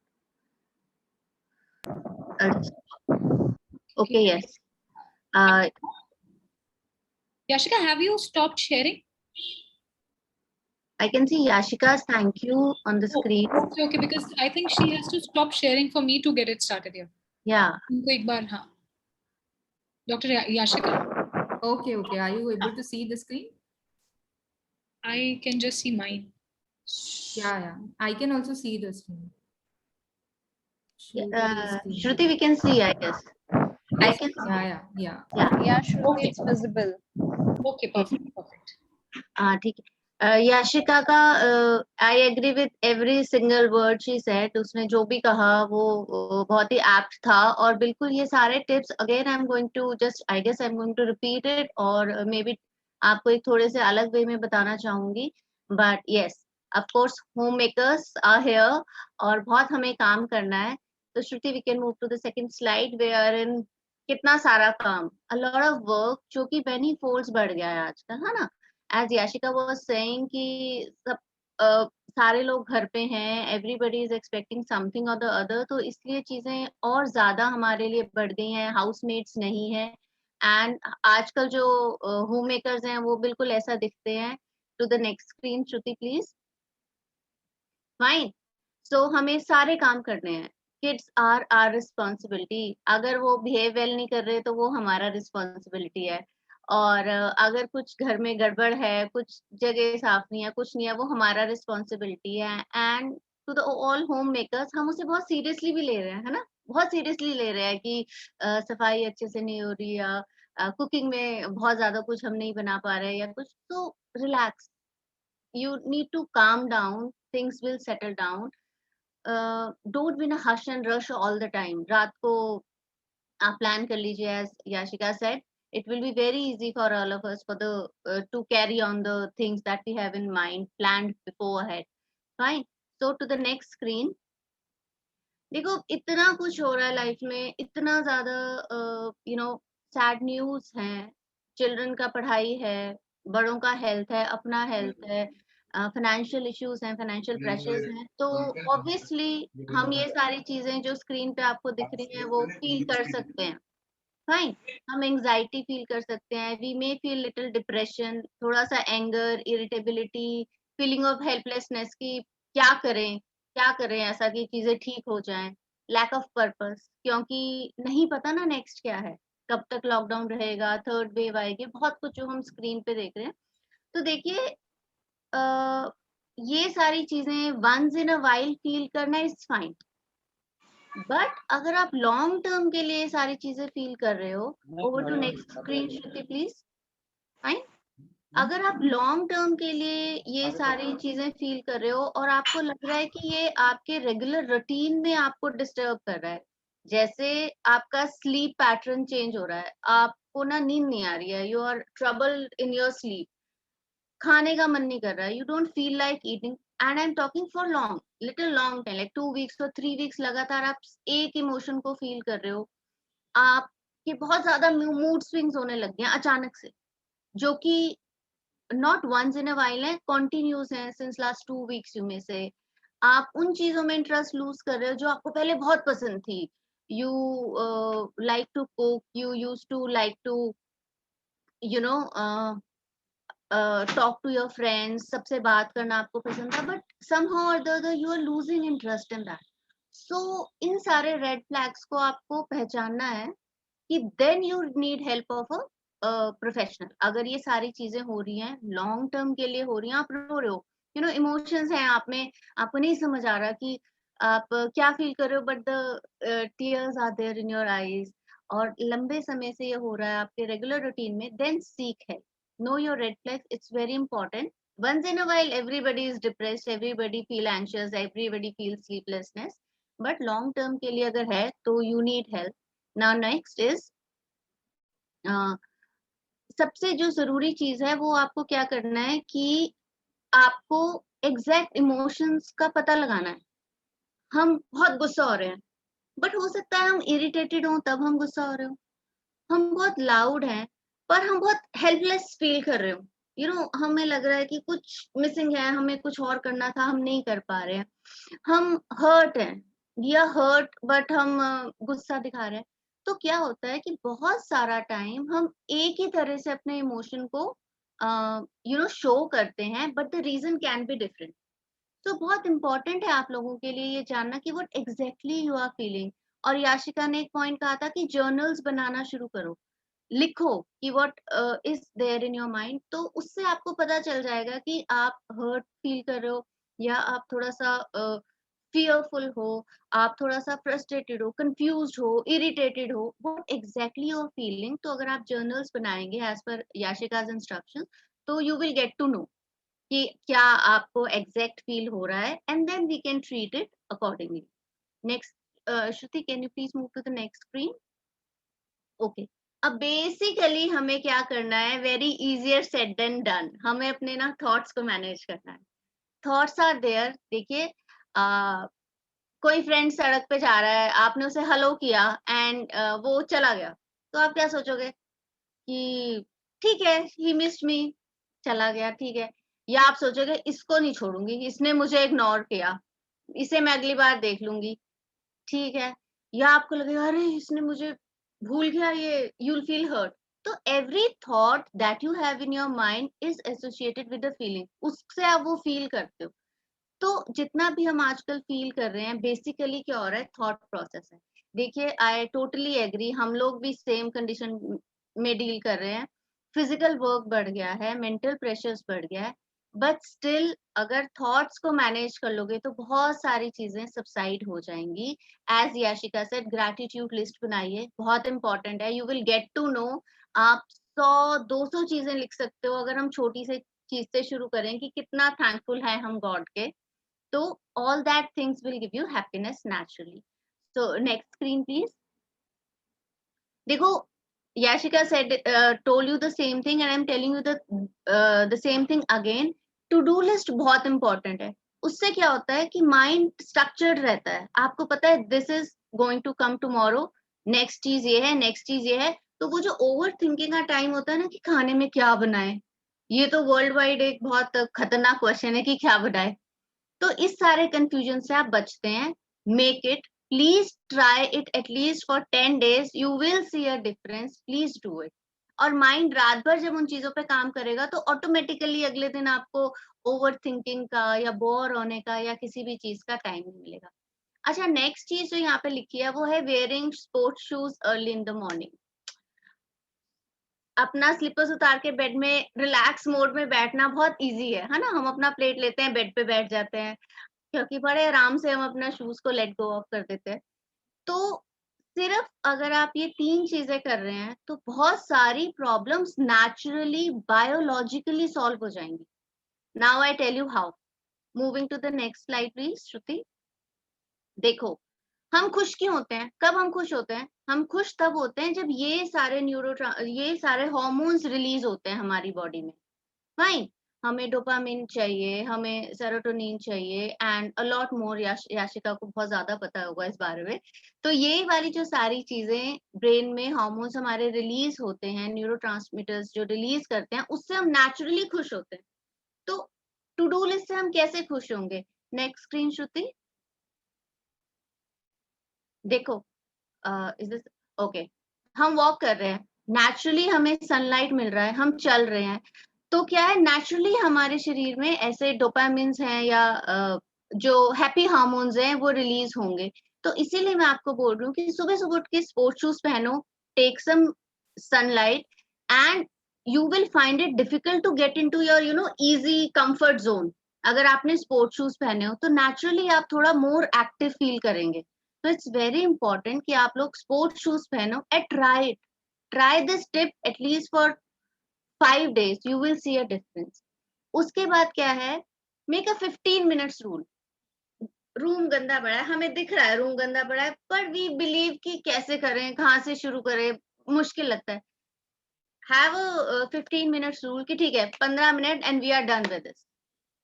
Okay, yes. Yashika, have you stopped sharing? I can see Yashika's thank you on the screen. Okay, because I think she has to stop sharing for me to get it started here. Yeah. उनको एक बार हाँ. Dr. Yashika, Okay, okay. Are you able to see the screen? I can just see mine. Yeah. I can also see the screen. Shruti, we can see, I guess. I can see. Yeah. Yeah, Shruti, Okay. it's visible. Okay, perfect. ठीक है। याशिका का I agree with every single word she said. उसने जो भी कहा वो बहुत ही apt था, और बिल्कुल ये सारे tips again I am going to just I guess I am going to repeat it, और मे बी आपको एक थोड़े से अलग वे में बताना चाहूंगी, but yes of course home makers are here और बहुत हमें काम करना है। तो Shruti, we can move to the second slide where in कितना सारा काम, अ लॉट ऑफ वर्क, जो कि बेनी फोल्ड्स बढ़ गया है आजकल, है ना। As Yashika was saying कि सब सारे लोग घर पे हैं, everybody is expecting something or the other, तो इसलिए चीजें और ज्यादा हमारे लिए बढ़ गई हैं, हाउसमेट्स नहीं है, एंड आजकल जो होम मेकर्स हैं वो बिल्कुल ऐसा दिखते हैं। To the next screen Shruti please. Fine, so हमें सारे काम करने हैं। किड्स आर आर रिस्पॉन्सिबिलिटी, अगर वो बिहेव वेल नहीं कर रहे तो वो हमारा रिस्पॉन्सिबिलिटी है, और अगर कुछ घर में गड़बड़ है, कुछ जगह साफ नहीं है, कुछ नहीं है, वो हमारा रिस्पॉन्सिबिलिटी है। And to the all homemakers, हम उसे बहुत सीरियसली भी ले रहे हैं, है ना, बहुत सीरियसली ले रहे हैं कि सफाई अच्छे से नहीं हो रही, या कुकिंग में बहुत ज्यादा कुछ हम नहीं बना पा रहे या कुछ, तो relax, you need to calm down, things will settle down. Don't be in a hush and rush all the time. रात को आप plan कर लीजिए, as Yashika said, it will be very easy for all of us for the to carry on the things that we have in mind, planned beforehand. Fine. So to the next screen. देखो इतना कुछ हो रहा है life में, इतना ज्यादा sad news है, चिल्ड्रन का पढ़ाई है, बड़ों का हेल्थ है, अपना हेल्थ है, फाइनेंशियल इश्यूज हैं, फाइनेंशियल प्रेशर्स हैं, तो ऑब्वियसली हम ये सारी चीजें जो स्क्रीन पे आपको दिख रही हैं वो फील कर सकते हैं। फाइन, हम एंजाइटी फील कर सकते हैं, we may feel little depression, थोड़ा सा anger, irritability, feeling of helplessness की क्या करें ऐसा कि चीजें ठीक हो जाएं, लैक ऑफ पर्पस, क्योंकि नहीं पता ना नेक्स्ट क्या है, कब तक लॉकडाउन रहेगा, थर्ड वेव आएगी, बहुत कुछ जो हम स्क्रीन पे देख रहे हैं। तो देखिए ये सारी चीजें once in a while feel करना इज फाइन, बट अगर आप लॉन्ग टर्म के लिए सारी चीजें फील कर रहे हो, over to next screen Shruti please. Fine, अगर आप लॉन्ग टर्म के लिए ये सारी चीजें फील कर रहे हो और आपको लग रहा है कि ये आपके रेगुलर रूटीन में आपको डिस्टर्ब कर रहा है, जैसे आपका स्लीप पैटर्न चेंज हो रहा है, आपको ना नींद नहीं आ रही है, you are trouble in your sleep, खाने का मन नहीं कर रहा है, you don't feel like eating, and I am talking for little long time, like 2 weeks और 3 weeks लगातार आप एक इमोशन को फील कर रहे हो, आपके बहुत ज्यादा मूड स्विंग्स होने लग गए अचानक से, जो कि not once in a while है, कॉन्टिन्यूस है, सिंस लास्ट 2 वीक्स यू में से आप उन चीजों में इंटरेस्ट लूज कर रहे हो जो आपको पहले बहुत पसंद थी. You like to cook, you use to like to you know talk to your friends, सबसे बात करना आपको पसंद था, बट समहाउ और the other you are losing interest in that. So इन सारे रेड फ्लैग्स को आपको पहचानना है कि then you need help of a professional. अगर ये सारी चीजें हो रही हैं, लॉन्ग टर्म के लिए हो रही हैं, आप रो रहे हो, इमोशंस हैं आप में, आपको नहीं समझ आ रहा कि आप क्या फील कर रहे हो, but the tears are there in your eyes, और लंबे समय से ये हो रहा है आपके रेगुलर रूटीन में, then seek help. Know your red flags, it's very important. Once in a while, everybody is depressed, everybody feel anxious, everybody feels sleeplessness. But long term के लिए अगर है तो you need help. Now next is सबसे जो जरूरी चीज है वो आपको क्या करना है कि आपको एग्जैक्ट इमोशंस का पता लगाना है. हम बहुत गुस्सा हो रहे हैं, बट हो सकता है हम इरिटेटेड हों तब हम गुस्सा हो रहे हो. हम बहुत लाउड हैं पर हम बहुत हेल्पलेस फील कर रहे हो. हमें लग रहा है कि कुछ मिसिंग है, हमें कुछ और करना था, हम नहीं कर पा रहे हैं. हम हर्ट हैं, या हर्ट बट हम गुस्सा दिखा रहे हैं. तो क्या होता है कि बहुत सारा टाइम हम एक ही तरह से अपने इमोशन को शो करते हैं, but the reason can be different. तो बहुत इंपॉर्टेंट है आप लोगों के लिए ये जानना कि what exactly you are feeling. और याशिका ने एक पॉइंट कहा था कि जर्नल्स बनाना शुरू करो, लिखो कि what is there in your mind. तो उससे आपको पता चल जाएगा कि आप हर्ट फील कर रहे हो, या आप थोड़ा सा fearful हो, आप थोड़ा सा frustrated हो, confused हो, irritated हो, what exactly you are feeling. तो अगर आप journals बनाएंगे as per याशिका's instructions, तो you will get to know कि क्या आपको exact feel हो रहा है, and then we can treat it accordingly. Next, Shruti, can you please move to the next screen? Okay. अब बेसिकली हमें क्या करना है, very easier said than done. हमें अपने ना थॉट्स को मैनेज करना है. Thoughts are there. देखिए, कोई फ्रेंड सड़क पे जा रहा है, आपने उसे हेलो किया एंड वो चला गया, तो आप क्या सोचोगे कि ठीक है, ही मिस्ड मी, चला गया, ठीक है. या आप सोचोगे इसको नहीं छोड़ूंगी, इसने मुझे इग्नोर किया, इसे मैं अगली बार देख लूंगी, ठीक है. या आपको लगेगा अरे इसने मुझे भूल गया, ये you'll feel hurt. तो every thought that you have in your mind is associated with the feeling. उससे आप वो फील करते हो. तो जितना भी हम आजकल फील कर रहे हैं, बेसिकली क्या हो रहा है, थॉट प्रोसेस है. देखिए, आई टोटली एग्री, हम लोग भी सेम कंडीशन में डील कर रहे हैं. फिजिकल वर्क बढ़ गया है, मेंटल प्रेशर्स बढ़ गया है, बट स्टिल अगर थॉट्स को मैनेज कर लोगे तो बहुत सारी चीजें सबसाइड हो जाएंगी. As Yashika said, gratitude list बनाइए, बहुत इंपॉर्टेंट है. You will get to know. आप 100-200 चीजें लिख सकते हो अगर हम छोटी सी चीज से शुरू करें कि कितना थैंकफुल है हम गॉड के. तो all that things will give you happiness naturally. So next screen please. देखो, Yashika said told you the same thing and I'm telling you the same thing again. To do list बहुत important है. उससे क्या होता है कि mind structured रहता है, आपको पता है this is going to come tomorrow, next चीज ये है, नेक्स्ट चीज ये है. तो वो जो ओवर थिंकिंग का टाइम होता है ना कि खाने में क्या बनाए, ये तो वर्ल्ड वाइड एक बहुत खतरनाक क्वेश्चन है कि क्या बनाए. तो इस सारे कंफ्यूजन से आप बचते हैं. Make it, please try it at least for 10 days, you will C a difference. Please do it. और माइंड रात भर जब उन चीजों पे काम करेगा तो ऑटोमेटिकली अगले दिन आपको ओवर थिंकिंग का या बोर होने का या किसी भी चीज का टाइम नहीं मिलेगा. अच्छा, नेक्स्ट चीज जो यहाँ पे लिखी है वो है wearing sports shoes early in the morning. अपना स्लीपर्स उतार के बेड में रिलैक्स मोड में बैठना बहुत इजी है ना. हम अपना प्लेट लेते हैं, बेड पे बैठ जाते हैं, क्योंकि बड़े आराम से हम अपना शूज को लेट गो ऑफ कर देते हैं. तो सिर्फ अगर आप ये 3 चीजें कर रहे हैं तो बहुत सारी प्रॉब्लम्स नेचुरली बायोलॉजिकली सॉल्व हो जाएंगी. Now I tell you how. Moving to the next slide please Shruti. देखो, हम खुश क्यों होते हैं, कब हम खुश होते हैं, हम खुश तब होते हैं जब ये सारे हार्मोन्स रिलीज होते हैं हमारी बॉडी में. फाइन. हमें डोपामिन चाहिए, हमें सेरोटोनिन चाहिए and a lot more. Yashika को बहुत ज्यादा पता होगा इस बारे में। तो ये वाली जो सारी चीजें ब्रेन में हार्मोन्स हमारे रिलीज होते हैं, न्यूरोट्रांसमीटर्स जो रिलीज करते हैं, उससे हम नेचुरली खुश होते हैं। तो टू डू लिस्ट से हम कैसे खुश होंगे? नेक्स्ट स्क्रीन श्रुति देखो। Is this okay? हम वॉक कर रहे हैं, नेचुरली हमें सनलाइट मिल रहा है, हम चल रहे हैं, तो क्या है, नेचुरली हमारे शरीर में ऐसे डोपामिन्स हैं या जो हैप्पी हार्मोन्स हैं वो रिलीज होंगे। तो इसीलिए मैं आपको बोल रही हूँ कि सुबह सुबह उठ के स्पोर्ट्स शूज पहनो, take some sunlight and you will find it difficult to get into your easy comfort zone. अगर आपने स्पोर्ट्स शूज पहने हो तो नेचुरली आप थोड़ा मोर एक्टिव फील करेंगे। तो इट्स वेरी इंपॉर्टेंट कि आप लोग स्पोर्ट्स शूज पहनो and try this tip at least for 5 days, you will see a difference. उसके बाद क्या है, make a 15 minutes rule. Room गंदा पड़ा है, हमें दिख रहा है रूम गंदा पड़ा है, पर वी बिलीव कि कैसे करें, कहाँ से शुरू करें, मुश्किल लगता है। हैव अ 15 minutes रूल कि ठीक है 15 minute and we are done with this,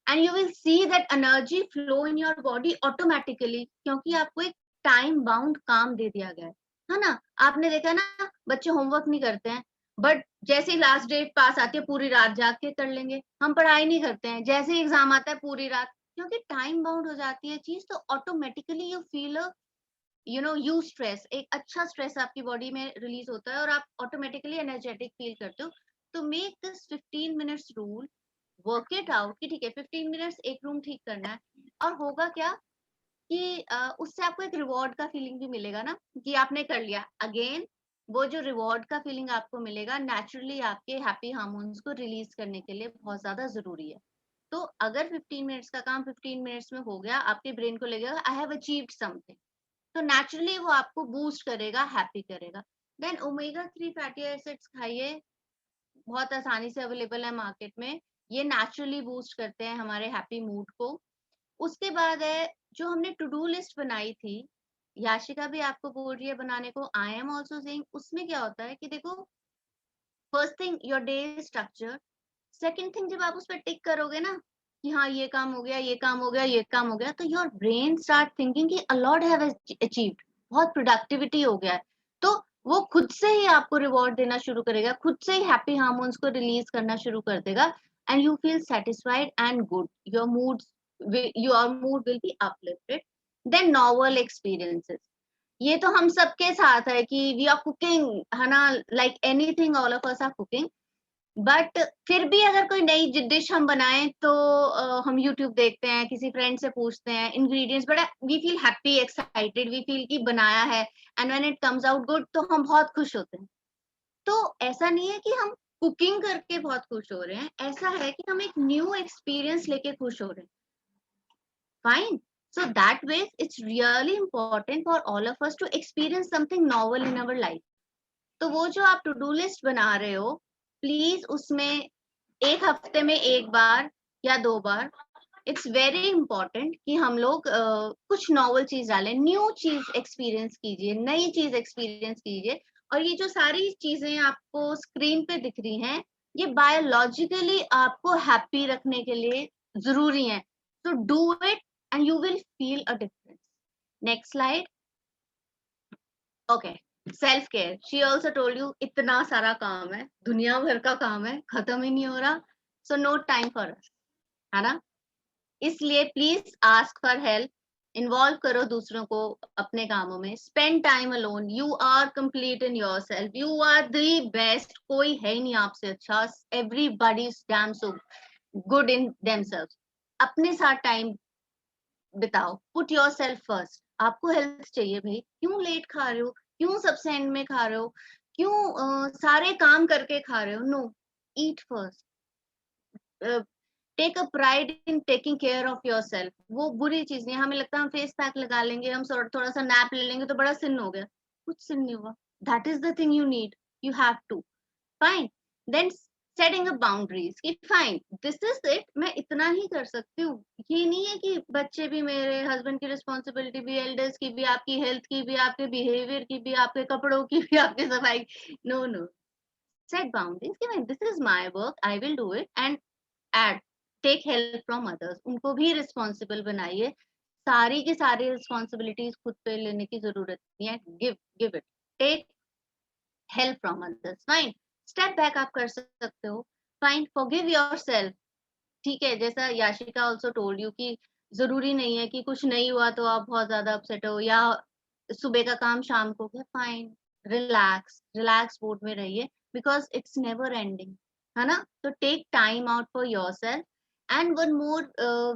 and you will see that energy flow in your body automatically, क्योंकि आपको एक टाइम बाउंड काम दे दिया गया है ना। आपने देखा ना, बच्चे होमवर्क नहीं करते हैं, बट जैसे ही लास्ट डेट पास आती है पूरी रात जाग के कर लेंगे। हम पढ़ाई नहीं करते हैं, जैसे ही एग्जाम आता है पूरी रात, क्योंकि टाइम बाउंड हो जाती है चीज, तो automatically you feel you stress, एक अच्छा स्ट्रेस आपकी बॉडी में रिलीज होता है और आप ऑटोमेटिकली एनर्जेटिक फील करते हो। तो make this 15 minutes rule, work it out कि ठीक है 15 मिनट्स एक रूम ठीक करना है। और होगा क्या कि उससे आपको एक रिवॉर्ड का फीलिंग भी मिलेगा ना, कि आपने कर लिया। अगेन वो जो रिवॉर्ड का फीलिंग आपको मिलेगा नेचुरली आपके हैप्पी हार्मोन्स को रिलीज करने के लिए बहुत ज्यादा जरूरी है। तो अगर 15 मिनट्स का काम 15 मिनट्स में हो गया, आपके ब्रेन को लगेगा आई हैव अचीव्ड समथिंग, तो नेचुरली वो आपको बूस्ट करेगा, हैप्पी करेगा। देन ओमेगा 3 फैटी एसिड्स खाइए, बहुत आसानी से अवेलेबल है मार्केट में। ये नेचुरली बूस्ट करते हैं हमारे हैप्पी मूड को। उसके बाद है जो हमने टू डू लिस्ट बनाई थी, याशिका भी आपको बोल रही है बनाने को, आई एम ऑल्सो सेइंग, उसमें क्या होता है कि देखो, first thing your day structure, second thing जब आप उस पर टिक करोगे ना कि हाँ ये काम हो गया, ये काम हो गया, ये काम हो गया, तो योर ब्रेन स्टार्ट थिंकिंग कि अ लॉट हैव अचीव्ड, बहुत प्रोडक्टिविटी हो गया है। तो वो खुद से ही आपको रिवॉर्ड देना शुरू करेगा, खुद से ही हैप्पी हार्मोन्स को रिलीज करना शुरू कर देगा, and you feel satisfied and good, your mood will be uplifted. Then novel experiences, ये तो हम सबके साथ है कि वी आर कुकिंग, है ना, like anything all of us are cooking, but फिर भी अगर कोई नई डिश हम बनाएं तो हम यूट्यूब देखते हैं, किसी फ्रेंड से पूछते हैं ingredients, but we feel happy, excited, we feel कि बनाया है, and when it comes out good तो हम बहुत खुश होते हैं। तो ऐसा नहीं है कि हम कुकिंग करके बहुत खुश हो रहे हैं, ऐसा है कि हम एक न्यू एक्सपीरियंस लेके खुश हो रहे हैं। Fine, so that way it's really important for all of us to experience something novel in our life. तो वो जो आप टू डू लिस्ट बना रहे हो, प्लीज उसमें एक हफ्ते में एक बार या 2 बार, इट्स वेरी इंपॉर्टेंट कि हम लोग कुछ नॉवल चीज डालें, न्यू चीज एक्सपीरियंस कीजिए, नई चीज एक्सपीरियंस कीजिए। और ये जो सारी चीजें आपको स्क्रीन पे दिख रही हैं, ये बायोलॉजिकली आपको हैप्पी रखने के लिए जरूरी है। तो do it and you will feel a difference. Next slide. Okay, self care, she also told you इतना सारा काम है, दुनिया भर का काम है, खत्म ही नहीं हो रहा, so no time for us, है ना। इसलिए please ask for help, involve करो दूसरों को अपने कामों में, spend time alone, you are complete in yourself, you are the best, कोई है ही नहीं आपसे अच्छा, everybody is damn so good in themselves. अपने साथ टाइम बिताओ, पुट योरसेल्फ फर्स्ट। आपको हेल्थ चाहिए भाई, क्यों लेट खा रहे हो, क्यों सबसे एंड में खा रहे हो, क्यों सारे काम करके खा रहे हो, no, eat first, take a pride in taking care of yourself. वो बुरी चीज नहीं है, हमें लगता है हम फेस पैक लगा लेंगे, हम थोड़ा सा नैप ले लेंगे तो बड़ा सिन हो गया, कुछ सिन नहीं हुआ, that is the thing you need, you have to. Fine, then setting up boundaries कि फाइन दिस इज इट, मैं इतना ही कर सकती हूँ। ये नहीं है कि बच्चे भी मेरे, हस्बैंड की रिस्पॉन्सिबिलिटी भी, एल्डर्स की भी, आपकी हेल्थ की भी, आपके बिहेवियर की भी, आपके कपड़ों की भी, आपकी सफाई, नो नो, सेट बाउंड्रीज कि this is my work, I will do it, and add take help from others, उनको भी रिस्पॉन्सिबल बनाइए। सारी की सारी रिस्पॉन्सिबिलिटीज खुद पे लेने की जरूरत नहीं है। Give it, take help from others, fine. Step back आप कर सकते हो, फाइन। फॉरगिव योरसेल्फ, ठीक है। जैसा याशिका ऑल्सो टोल्ड यू कि जरूरी नहीं है कि कुछ नहीं हुआ तो आप बहुत ज्यादा अपसेट हो, या सुबह का काम शाम को किया, फाइन। रिलैक्स मोड में रहिए, बिकॉज इट्स नेवर एंडिंग, है ना। तो take time out for yourself. And one more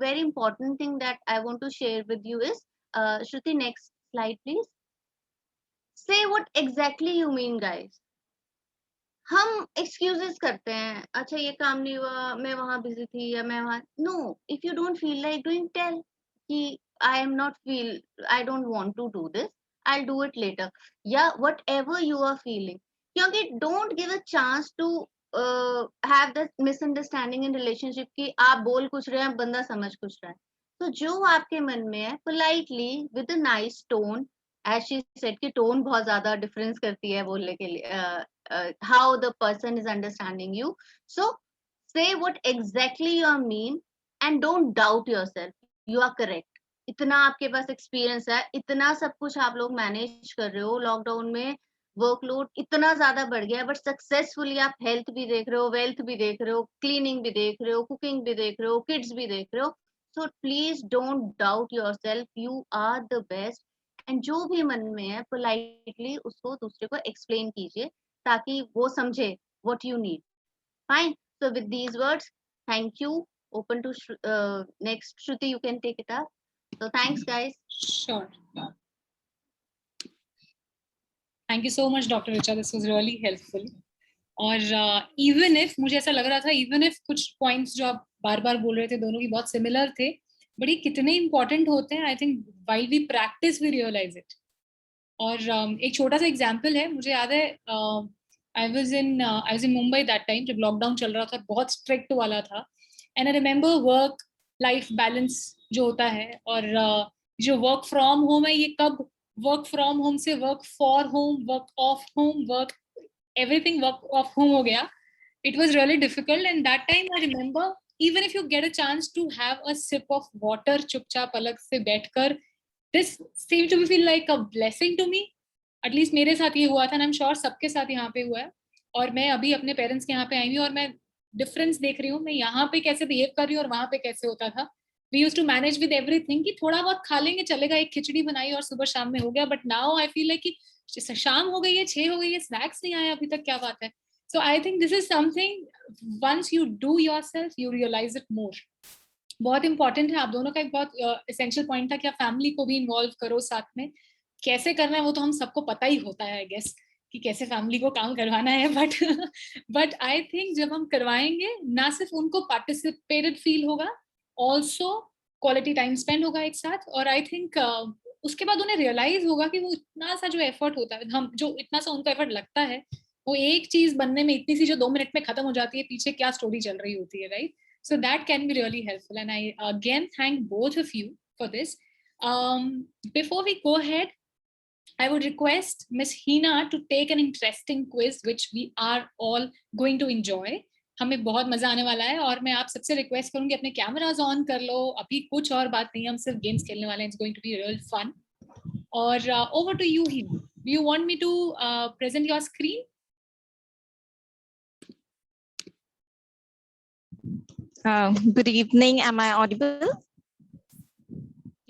very important thing that I want to share with you is, Shruti next slide please. Say what exactly you mean guys. हम excuses करते हैं, अच्छा ये काम नहीं हुआ, मैं वहां बिजी थी, या मैं वहां, no, if you don't feel like doing, tell कि I am not feel, I don't want to do this, I will do it later, या whatever you are feeling. क्योंकि don't give a chance to have the misunderstanding in relationship कि आप बोल कुछ रहे हैं, बंदा समझ कुछ रहा है। तो जो आपके मन में है, politely with a nice tone, as she said कि टोन बहुत ज्यादा डिफरेंस करती है बोलने के लिए, how the person is understanding you. So say what exactly you mean and don't doubt yourself. You are correct. इतना आपके पास एक्सपीरियंस है, इतना सब कुछ आप लोग मैनेज कर रहे हो। लॉकडाउन में वर्कलोड इतना ज्यादा बढ़ गया है, बट सक्सेसफुली आप हेल्थ भी देख रहे हो, वेल्थ भी देख रहे हो, क्लीनिंग भी देख रहे हो, कुकिंग भी देख रहे हो, किड्स भी देख रहे हो। So please don't doubt yourself, you are the best. And जो भी मन में है, पोलाइटली उसको दूसरे को एक्सप्लेन कीजिए, ताकि वो समझे what you need. Fine. So with these words, thank you. Open to next. Shruti, you can take it up. So thanks, guys. Sure. Thank you so much, Dr. Richa. This was really helpful. और even if मुझे ऐसा लग रहा था, even if कुछ points जो आप बार बार बोल रहे थे दोनों की बहुत similar थे, but ये कितने important होते हैं, I think while we practice we realize it. और एक छोटा सा एग्जाम्पल है, मुझे याद है I was in Mumbai that time जब लॉकडाउन चल रहा था, बहुत स्ट्रिक्ट वाला था। And I remember work life balance जो होता है, और जो वर्क फ्रॉम होम है, ये कब वर्क फ्रॉम होम से work for home, work of home, work everything work of home हो गया। It was really difficult, and that time I remember even if you get a chance to have a sip of water चुपचाप अलग से बैठकर, this seemed to feel like a blessing to me. At least मेरे साथ ये हुआ था, and I'm sure सबके साथ यहाँ पे हुआ है। और मैं अभी अपने पेरेंट्स के यहाँ पे आई हुई, और मैं डिफरेंस देख रही हूँ, मैं यहाँ पे कैसे बिहेव कर रही हूँ और वहाँ पे कैसे होता था। We used to manage with everything कि थोड़ा बहुत खा लेंगे चलेगा, एक खिचड़ी बनाई और सुबह शाम में हो गया। But now I feel like कि शाम हो गई है, 6 हो गई है, स्नैक्स नहीं आया अभी तक, क्या बात है। So I think this is something once you do yourself you realize it more. बहुत इंपॉर्टेंट है। आप दोनों का एक बहुत एसेंशियल पॉइंट था कि आप फैमिली को भी इन्वॉल्व करो साथ में। कैसे करना है वो तो हम सबको पता ही होता है आई गेस, कि कैसे फैमिली को काम करवाना है, बट आई थिंक जब हम करवाएंगे, ना सिर्फ उनको पार्टिसिपेटेड फील होगा, ऑल्सो क्वालिटी टाइम स्पेंड होगा एक साथ। और आई थिंक उसके बाद उन्हें रियलाइज होगा कि वो इतना सा जो एफर्ट होता है, हम जो इतना सा उनको एफर्ट लगता है, वो एक चीज बनने में इतनी सी जो 2 मिनट में खत्म हो जाती है, पीछे क्या स्टोरी चल रही होती है, right? So that can be really helpful, and I again thank both of you for this. Before we go ahead, I would request Miss Hina to take an interesting quiz which we are all going to enjoy. हमें बहुत मजा आने वाला है, और मैं आप सबसे रिक्वेस्ट करूंगी अपने कैमराज ऑन कर लो। अभी कुछ और बात नहीं, हम सिर्फ गेम्स खेलने वाले हैं। It's going to be real fun. और over to you, Hina. Do you want me to present your screen? Good evening. Am I audible?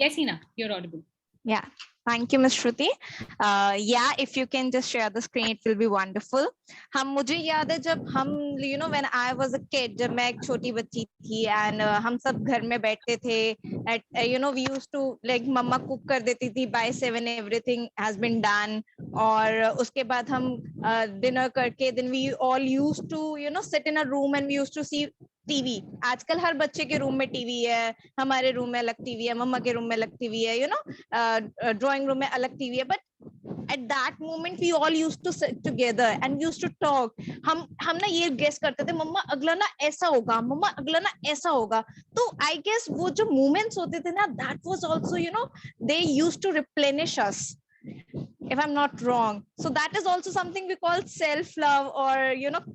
Yes, Hina, you're audible. Yeah. Thank you, Ms. Shruti. Yeah, if you can just share the screen, it will be wonderful. मुझे याद है जब हम, when I was a kid, जब मैं एक छोटी बच्ची थी, and हम सब घर में बैठते थे, we used to, like, मम्मा कुक कर देती थी, by 7 everything has been done, और उसके बाद हम डिनर करके, then we all used to, sit in a room and we used to see TV. आजकल हर बच्चे के रूम में टीवी है, हमारे रूम में अलग टीवी है, मम्मा के रूम में अलग टीवी है, ड्राइंग रूम में अलग टीवी है। But at that moment we all used to sit together and used to talk. हम ना ये गेस करते थे, मम्मा अगला ना ऐसा होगा, मम्मा अगला ना ऐसा होगा। तो आई गेस वो जो मोमेंट्स होते थे ना, that was also they used to replenish us, if I'm not wrong. So that is also something we call self love, or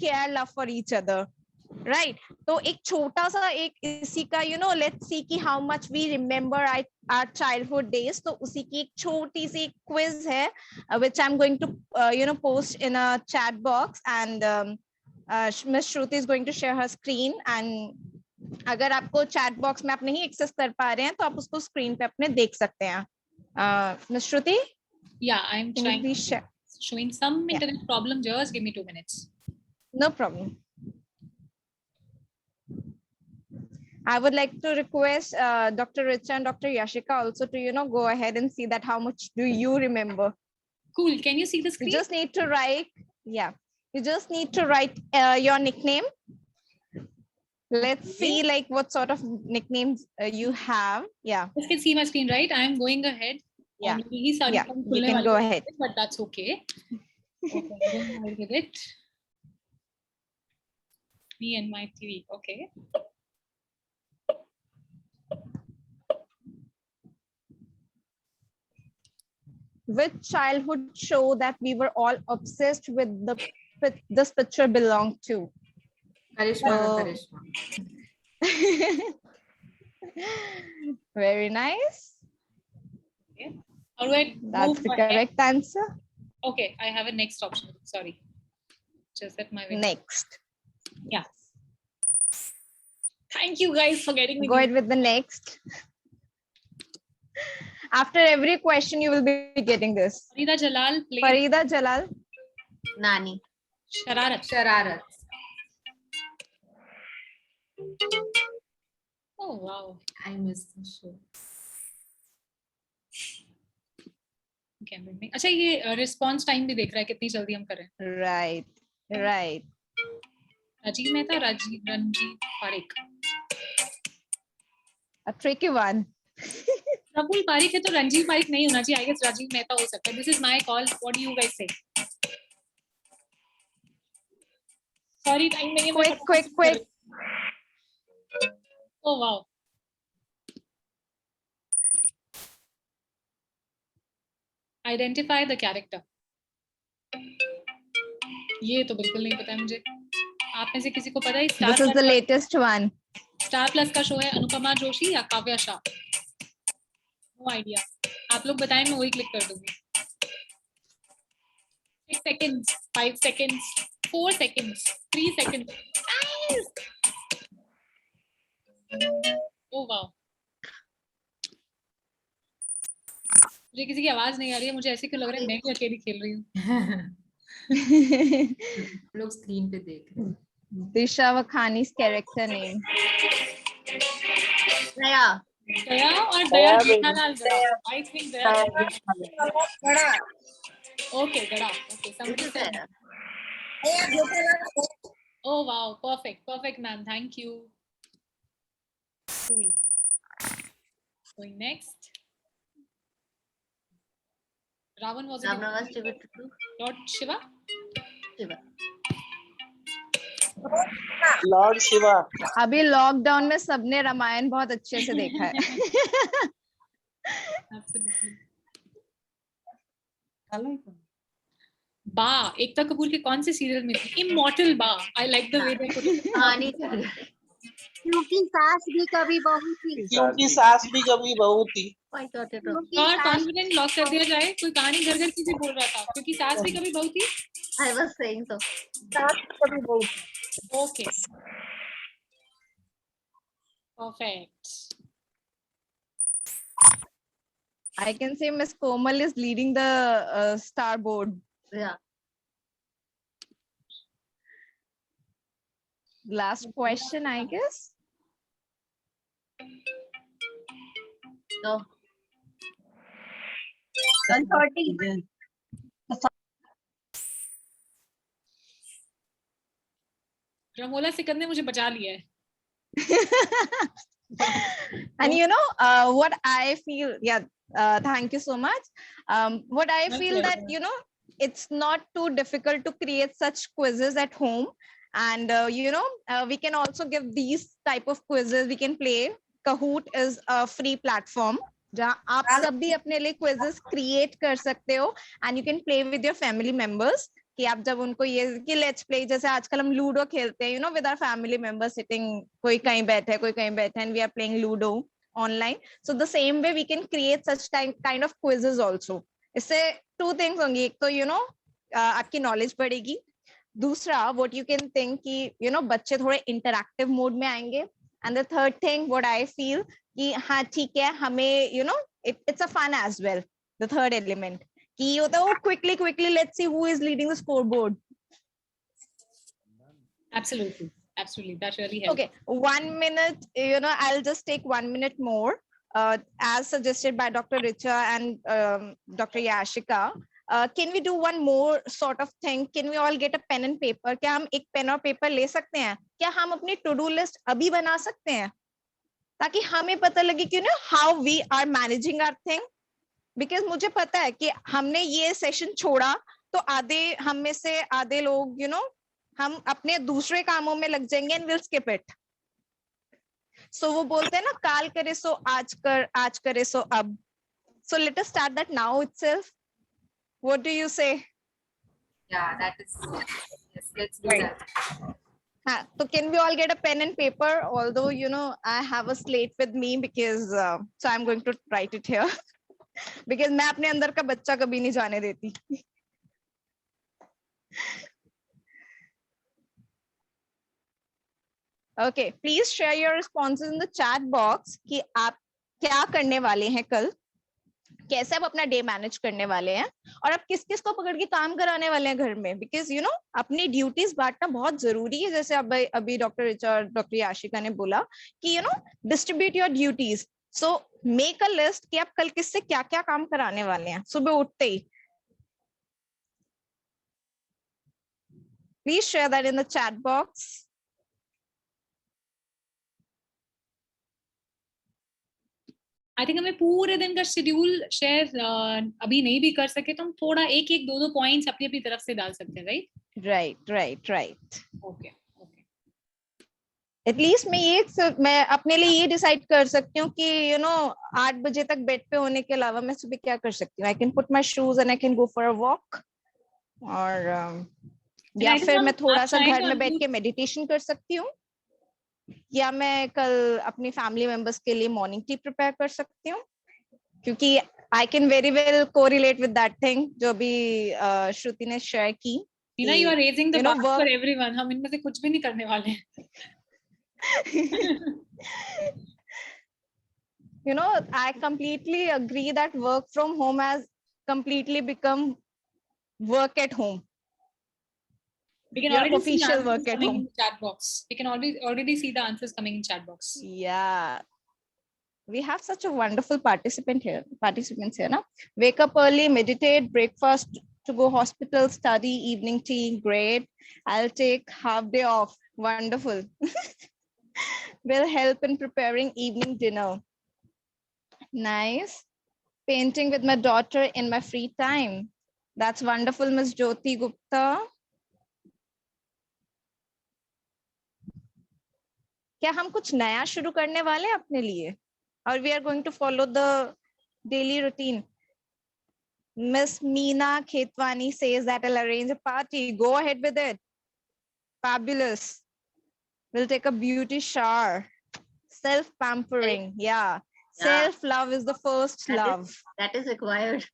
care love for each other. Right तो एक छोटा सा एक इसी का लेट्स सी कि how much we remember our childhood days, तो उसी की एक छोटी सी क्विज है which I am going to post in a chat box and miss Shruti is going to share her screen and अगर आपको चैट बॉक्स में आप नहीं एक्सेस कर पा रहे हैं तो आप उसको स्क्रीन पे अपने देख सकते हैं. Miss Shruti, Yeah, I'm can you trying please share? showing some Yeah. internet problem. Just give me 2 minutes. No problem. I would like to request Dr. Richa and Dr. Yashika also to go ahead and see that how much do you remember. Cool. Can you see the You screen? just need to write, yeah, you just need to write your nickname. Let's see like what sort of nicknames you have. Yeah, You can see my screen, right? I'm going ahead. Yeah. Already सारी Yeah, form you खुलने can वाली go है, ahead. but that's okay. Okay, then I'll give it. Me and my TV. Okay. which childhood show that we were all obsessed with this picture belonged to? करिश्मा का So- Karishma. Very nice. How do I That's move the ahead? correct answer. Okay, I have a next option. Sorry. Just at my window. Next. Yeah. Thank you guys for getting me. Go ahead with the next. After every question, you will be getting this. Farida Jalal played Farida Jalal. Nani. Shararat. शरारत. Oh wow. I missed the show. कैमरे में. अच्छा ये response time भी देख रहा है कितनी जल्दी हम करें. Right. Right. Rajiv Mehta, Ranjit Pareek. A tricky one. Praful Pareek है तो रंजीत पारिक नहीं होना चाहिए. I guess राजीव मेहता हो सकता है. This is my call. What do you guys say? Sorry, time नहीं है. मैं Quick, quick, quick. Oh wow. Identify the character. ये तो बिल्कुल नहीं पता है मुझे. आप में से किसी को पता है This is the latest one. Star plus का शो है अनुपमा जोशी या काव्या शाह? No idea. आप लोग बताएं, मैं वही क्लिक कर दूंगी. 6 seconds, 5 seconds, 4 seconds, 3 seconds. Oh wow. मुझे किसी की आवाज नहीं आ रही है. मुझे ऐसे क्यों लग रहा है मैं भी अकेली खेल रही हूँ. लोग स्क्रीन पे देख रहे हैं. Disha Vakhani's character name. Naya. Daya और Daya Jethalal. I think Daya. Okay, Gada. Okay, somebody said. Oh wow, perfect, ma'am. Thank you. Cool. Going next. Ravan was it? Ramnavas Tivittu. Lord Shiva. Shiva. Lord Shiva. अभी lockdown में सबने रामायण बहुत अच्छे से देखा है. Absolutely. बा एकता कपूर के कौन से सीरियल में थी? इमॉर्टल बा. I like the way they put it. कहानी. क्योंकि सास भी कभी बहू थी. क्योंकि सास भी कभी बहू थी. I thought it was. और कॉन्फिडेंट लॉक कर दिया जाए. कोई कहानी घर घर की बोल रहा था क्योंकि सास भी कभी बहू थी. I was saying so. सास भी कभी बहू थी. Okay. Perfect. I can say Miss Komal is leading the star board. Yeah. Last question, I guess. No. 130. Ramola Sikand ने मुझे बचा लिया है. And what I feel, yeah, thank you so much. What I My feel that, pleasure. it's not too difficult to create such quizzes at home. And, we can also give these type of quizzes. We can play. Kahoot is a free platform. जहाँ आप सब भी अपने लिए quizzes create कर सकते हो and you can play with your family members. कि आप जब उनको ये कि लेट्स प्ले, जैसे आजकल हम लूडो खेलते हैं, with our family member sitting, कोई कहीं बैठे कोई कहीं बैठे, and we are playing ludo online. So the same way we can create such kind of quizzes also. इससे टू थिंग्स होंगी, एक तो आपकी नॉलेज बढ़ेगी, दूसरा व्हाट यू कैन थिंक कि बच्चे थोड़े इंटरैक्टिव मोड में आएंगे, and the third thing what I feel कि हाँ ठीक है, हमें it's a fun as well. The third element कि होता है quickly let's see who is leading the scoreboard. Absolutely, that really helps. Okay, 1 minute, I'll just take 1 minute more, as suggested by Dr. Richa and Dr. Yashika. Can we do one more sort of thing? Can we all get a pen and paper? क्या हम एक pen और paper ले सकते हैं? क्या हम अपनी टू डू लिस्ट अभी बना सकते हैं, ताकि हमें पता लगे कि how we are managing our thing? Because मुझे पता है कि हमने ये सेशन छोड़ा तो हम में से आधे लोग हम अपने दूसरे कामों में लग जाएंगे and we'll skip it. So वो बोलते हैं ना, काल करे सो आज करे सो अब. So let us start that now itself. What do you say? Yeah, that is, yes, let's do Right. that. So can we all get a pen and paper? Although I have a slate with me because so I'm going to write it here. Because मैं अपने अंदर का बच्चा कभी नहीं जाने देती. Okay, please share your responses in the chat box कि आप क्या करने वाले हैं कल, कैसे आप अपना डे मैनेज करने वाले हैं, और आप किस किस को पकड़ के काम कराने वाले हैं घर में. बिकॉज अपनी ड्यूटीज बांटना बहुत जरूरी है. जैसे अभी डॉक्टर रिचा और डॉक्टर याशिका ने बोला कि distribute your duties. So make a list कि आप कल किससे क्या क्या काम कराने वाले हैं सुबह उठते ही. Please share that in the chat box. I think हमें पूरे दिन का शेड्यूल शेयर अभी नहीं भी कर सके तो हम थोड़ा एक एक दो पॉइंट्स अपनी अपनी तरफ से डाल सकते हैं. राइट. ओके. एटलीस्ट मैं अपने लिए ये डिसाइड कर सकती हूँ कि 8 बजे तक बेड पे होने के अलावा मैं सुबह क्या कर सकती हूँ. I can put my shoes and I can go for a walk, और या फिर मैं थोड़ा सा घर में बैठ के मेडिटेशन कर सकती हूँ, या मैं कल अपनी फैमिली मेंबर्स के लिए मॉर्निंग टी प्रिपेयर कर सकती हूँ, क्योंकि I can very well correlate with that thing जो अभी श्रुति ने शेयर की. You are raising the bar for everyone. हम इनमें से कुछ भी नहीं करने वाले हैं. I completely agree that work from home has completely become work at home. We can already see official answers work at coming home. in the chat box. We can already see the answers coming in chat box. Yeah, we have such a wonderful participants here na? Wake up early, meditate, breakfast to go hospital, study, evening tea. Great. I'll take half day off. Wonderful. Will help in preparing evening dinner. Nice. Painting with my daughter in my free time. That's wonderful, Miss Jyoti Gupta. क्या हम कुछ नया शुरू करने वाले हैं अपने लिए, और we are going to follow the daily routine? Miss Meena Khetwani says that I'll arrange a party. Go ahead with it. Fabulous. We'll take a beauty shower. Self-pampering. Yeah. Self-love is the first love. That is required.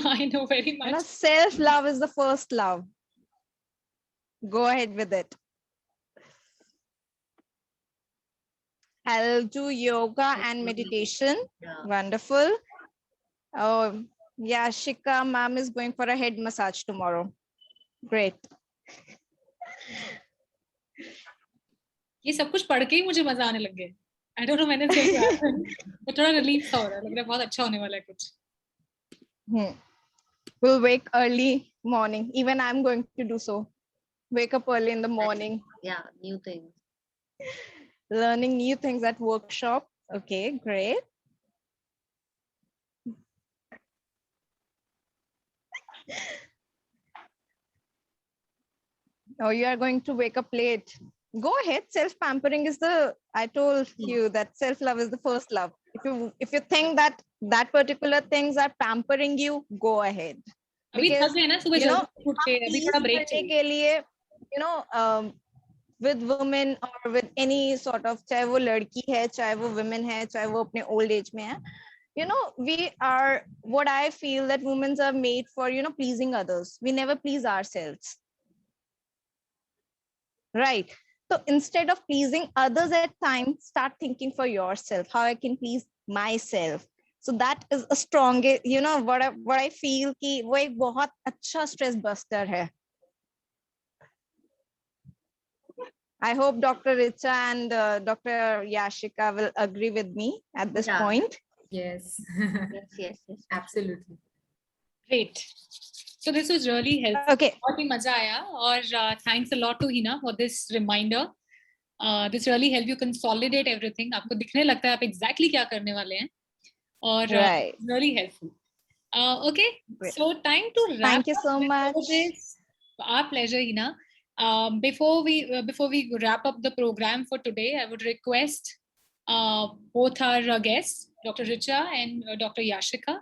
I know very much. Self-love is the first love. Go ahead with it. I'll do yoga and meditation. Yeah. Wonderful. Oh, yeah, Shika ma'am is going for a head massage tomorrow. Great. ये सब कुछ पढ़ के ही मुझे मजा आने लग गया. I don't know मैंने तो थोड़ा रिलीफ सा हो रहा है, लग रहा है बहुत अच्छा होने वाला है कुछ. We'll wake early morning. Even I'm going to do so. Wake up early in the morning. Yeah, new things. Learning new things at workshop. Okay, great. Oh, you are going to wake up late. Go ahead. Self-pampering is I told you that self-love is the first love. If you think that particular things are pampering you, go ahead. अभी Because, थक गए ना सुबह you know, जल्दी उठ के, अभी please थोड़ा ब्रेक करने चाहिए. के लिए, you know, with women or with any sort of, चाहे वो लड़की है, चाहे वो women है, चाहे वो अपने old age में है, you know, we are, what I feel that women are made for, you know, pleasing others. We never please ourselves. Right. So instead of pleasing others at times, start thinking for yourself, how I can please myself. So that is a strong, you know, what I feel कि वो एक बहुत अच्छा stress buster है. I hope Dr. Richa and Dr. Yashika will agree with me at this Yeah. point. Yes. Yes. Absolutely. Great. So this was really helpful. Okay. बहुत ही मजा आया और thanks a lot to Hina for this reminder. This really help you consolidate everything. आपको दिखने लगता है आप exactly क्या करने वाले हैं और Right. really helpful. Okay, Great. so time to wrap Thank you up so before much. this. Our pleasure, Hina. Before we wrap up the program for today, I would request both our guests, Dr. Richa and Dr. Yashika,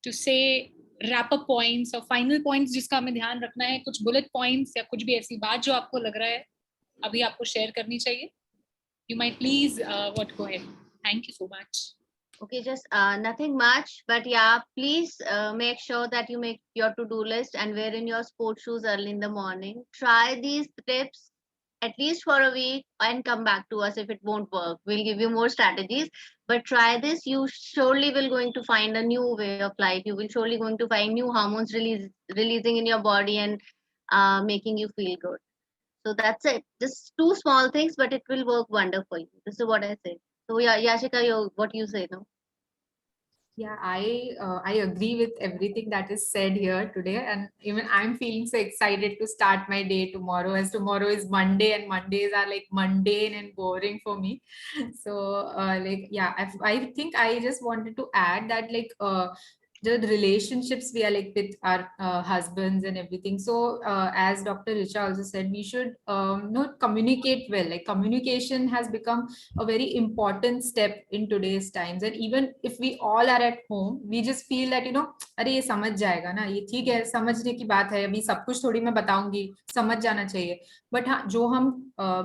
to say wrap up points or final points जिसका हमें ध्यान रखना है, कुछ bullet points या कुछ भी ऐसी बात जो आपको लग रहा है अभी आपको share करनी चाहिए. You might please go ahead. Thank you so much. Okay, just nothing much, but yeah, please make sure that you make your to-do list and wear in your sports shoes early in the morning. Try these tips at least for a week and come back to us if it won't work. We'll give you more strategies, but try this. You surely will going to find a new way of life. You will surely going to find new hormones releasing in your body and making you feel good. So that's it. Just 2 small things, but it will work wonder for you. This is what I say. So yeah, Yashika, what you say now? Yeah, I agree with everything that is said here today, and even I'm feeling so excited to start my day tomorrow, as tomorrow is Monday and Mondays are like mundane and boring for me. So like, yeah, I think I just wanted to add that like the relationships we are like with our husbands and everything. So as Dr. Richa also said, we should not communicate well. Like communication has become a very important step in today's times, and even if we all are at home, we just feel that, you know, अरे ये समझ जाएगा ना, ये ठीक है, समझने की बात है, अभी सब कुछ थोड़ी मैं बताऊंगी, समझ जाना चाहिए. बट हाँ, जो हम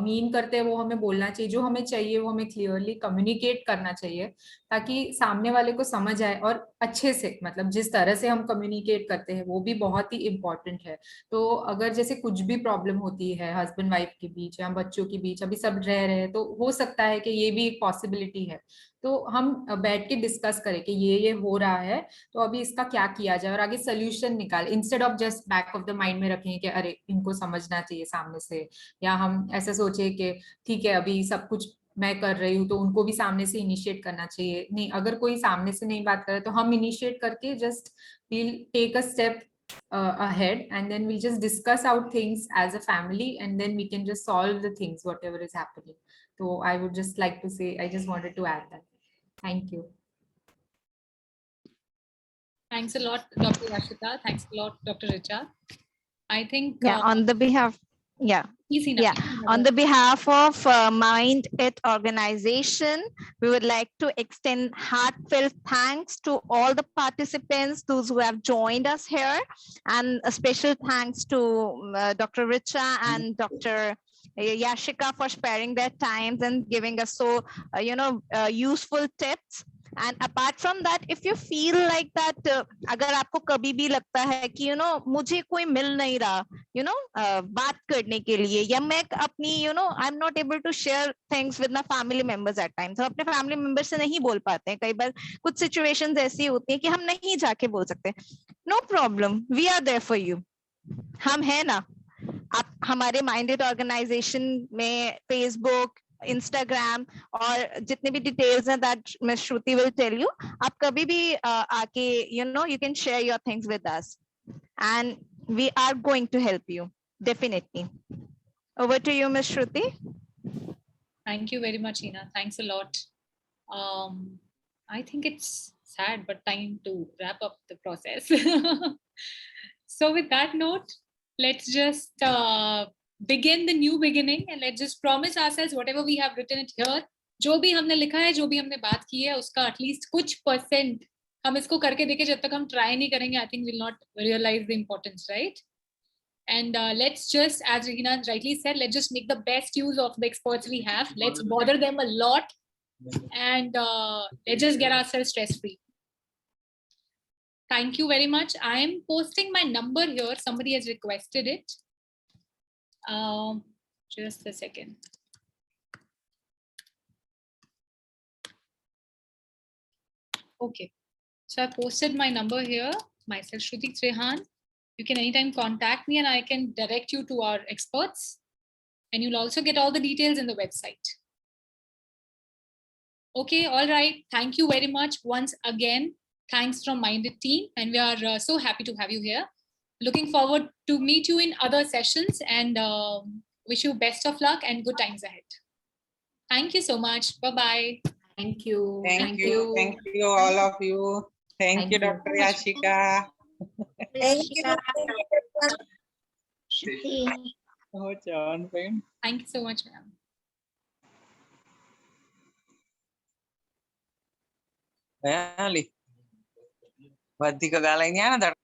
मीन करते हैं वो हमें बोलना चाहिए, जो हमें चाहिए वो हमें क्लियरली कम्युनिकेट करना चाहिए, ताकि सामने वाले को समझ आए और अच्छे से, मतलब जिस तरह से हम कम्युनिकेट करते हैं वो भी बहुत ही इम्पोर्टेंट है. तो अगर जैसे कुछ भी प्रॉब्लम होती है हस्बैंड वाइफ के बीच या बच्चों के बीच, अभी सब रह रहे हैं, तो हो सकता है कि ये भी एक पॉसिबिलिटी है. तो हम बैठ के डिस्कस करें कि ये हो रहा है, तो अभी इसका क्या किया जाए और आगे सोल्यूशन निकाल, instead of just back of the mind में रखें कि अरे इनको समझना चाहिए सामने से, या हम ऐसे सोचे कि ठीक है अभी सब कुछ मैं कर रही हूँ तो उनको भी सामने से इनिशिएट करना चाहिए. नहीं, अगर कोई सामने से नहीं बात करे तो हम इनिशिएट करके just we'll take a step ahead, and then we'll just discuss out things as a family, and then we can just solve the things whatever is happening. So I would just like to say, I just wanted to add that. Thank you. Thanks a lot, Dr. Yashika. Thanks a lot, Dr. Richa. I think On the behalf, on the behalf of Mind It organization, we would like to extend heartfelt thanks to all the participants, those who have joined us here, and a special thanks to Dr. Richa and Dr. Yashika for sparing their times and giving us so useful tips. And apart from that, if you feel like that, अगर आपको कभी भी लगता है कि मुझे कोई मिल नहीं रहा बात करने के लिए, या मैं अपनी I'm not able to share things with my family members at times, हम अपने family members से नहीं बोल पाते हैं, कई बार कुछ situations ऐसी होती हैं कि हम नहीं जाके बोल सकते. No problem, we are there for you. हम हैं ना, आप हमारे Minded organization में Facebook, Instagram और जितने भी details हैं that Ms. Shruti will tell you, आप कभी भी आके you can share your things with us, and we are going to help you definitely. Over to you, Ms. Shruti. Thank you very much, Hina. Thanks a lot. I think it's sad, but time to wrap up the process. So with that note, let's just begin the new beginning, and let's just promise ourselves whatever we have written it here, जो भी हमने लिखा है, जो भी हमने बात की है, उसका at least कुछ % हम इसको करके देखें, जब तक हम ट्राई नहीं करेंगे I think will not realise the importance, right? And let's just, as Regina rightly said, let's just make the best use of the experts we have. Let's bother them a lot, and let's just get ourselves stress free. Thank you very much. I am posting my number here. Somebody has requested it. Just a second. Okay. So I posted my number here. Myself, Shruti Trehan. You can anytime contact me and I can direct you to our experts. And you'll also get all the details in the website. Okay, all right. Thank you very much once again. Thanks from Minded team. And we are so happy to have you here. Looking forward to meet you in other sessions and wish you best of luck and good times ahead. Thank you so much. Bye-bye. Thank you. Thank you all of you. Thank you, Dr. Yashika. Thank you. Oh, John, friend. Thank you so much, ma'am. Ali. Wadi ka galay niya na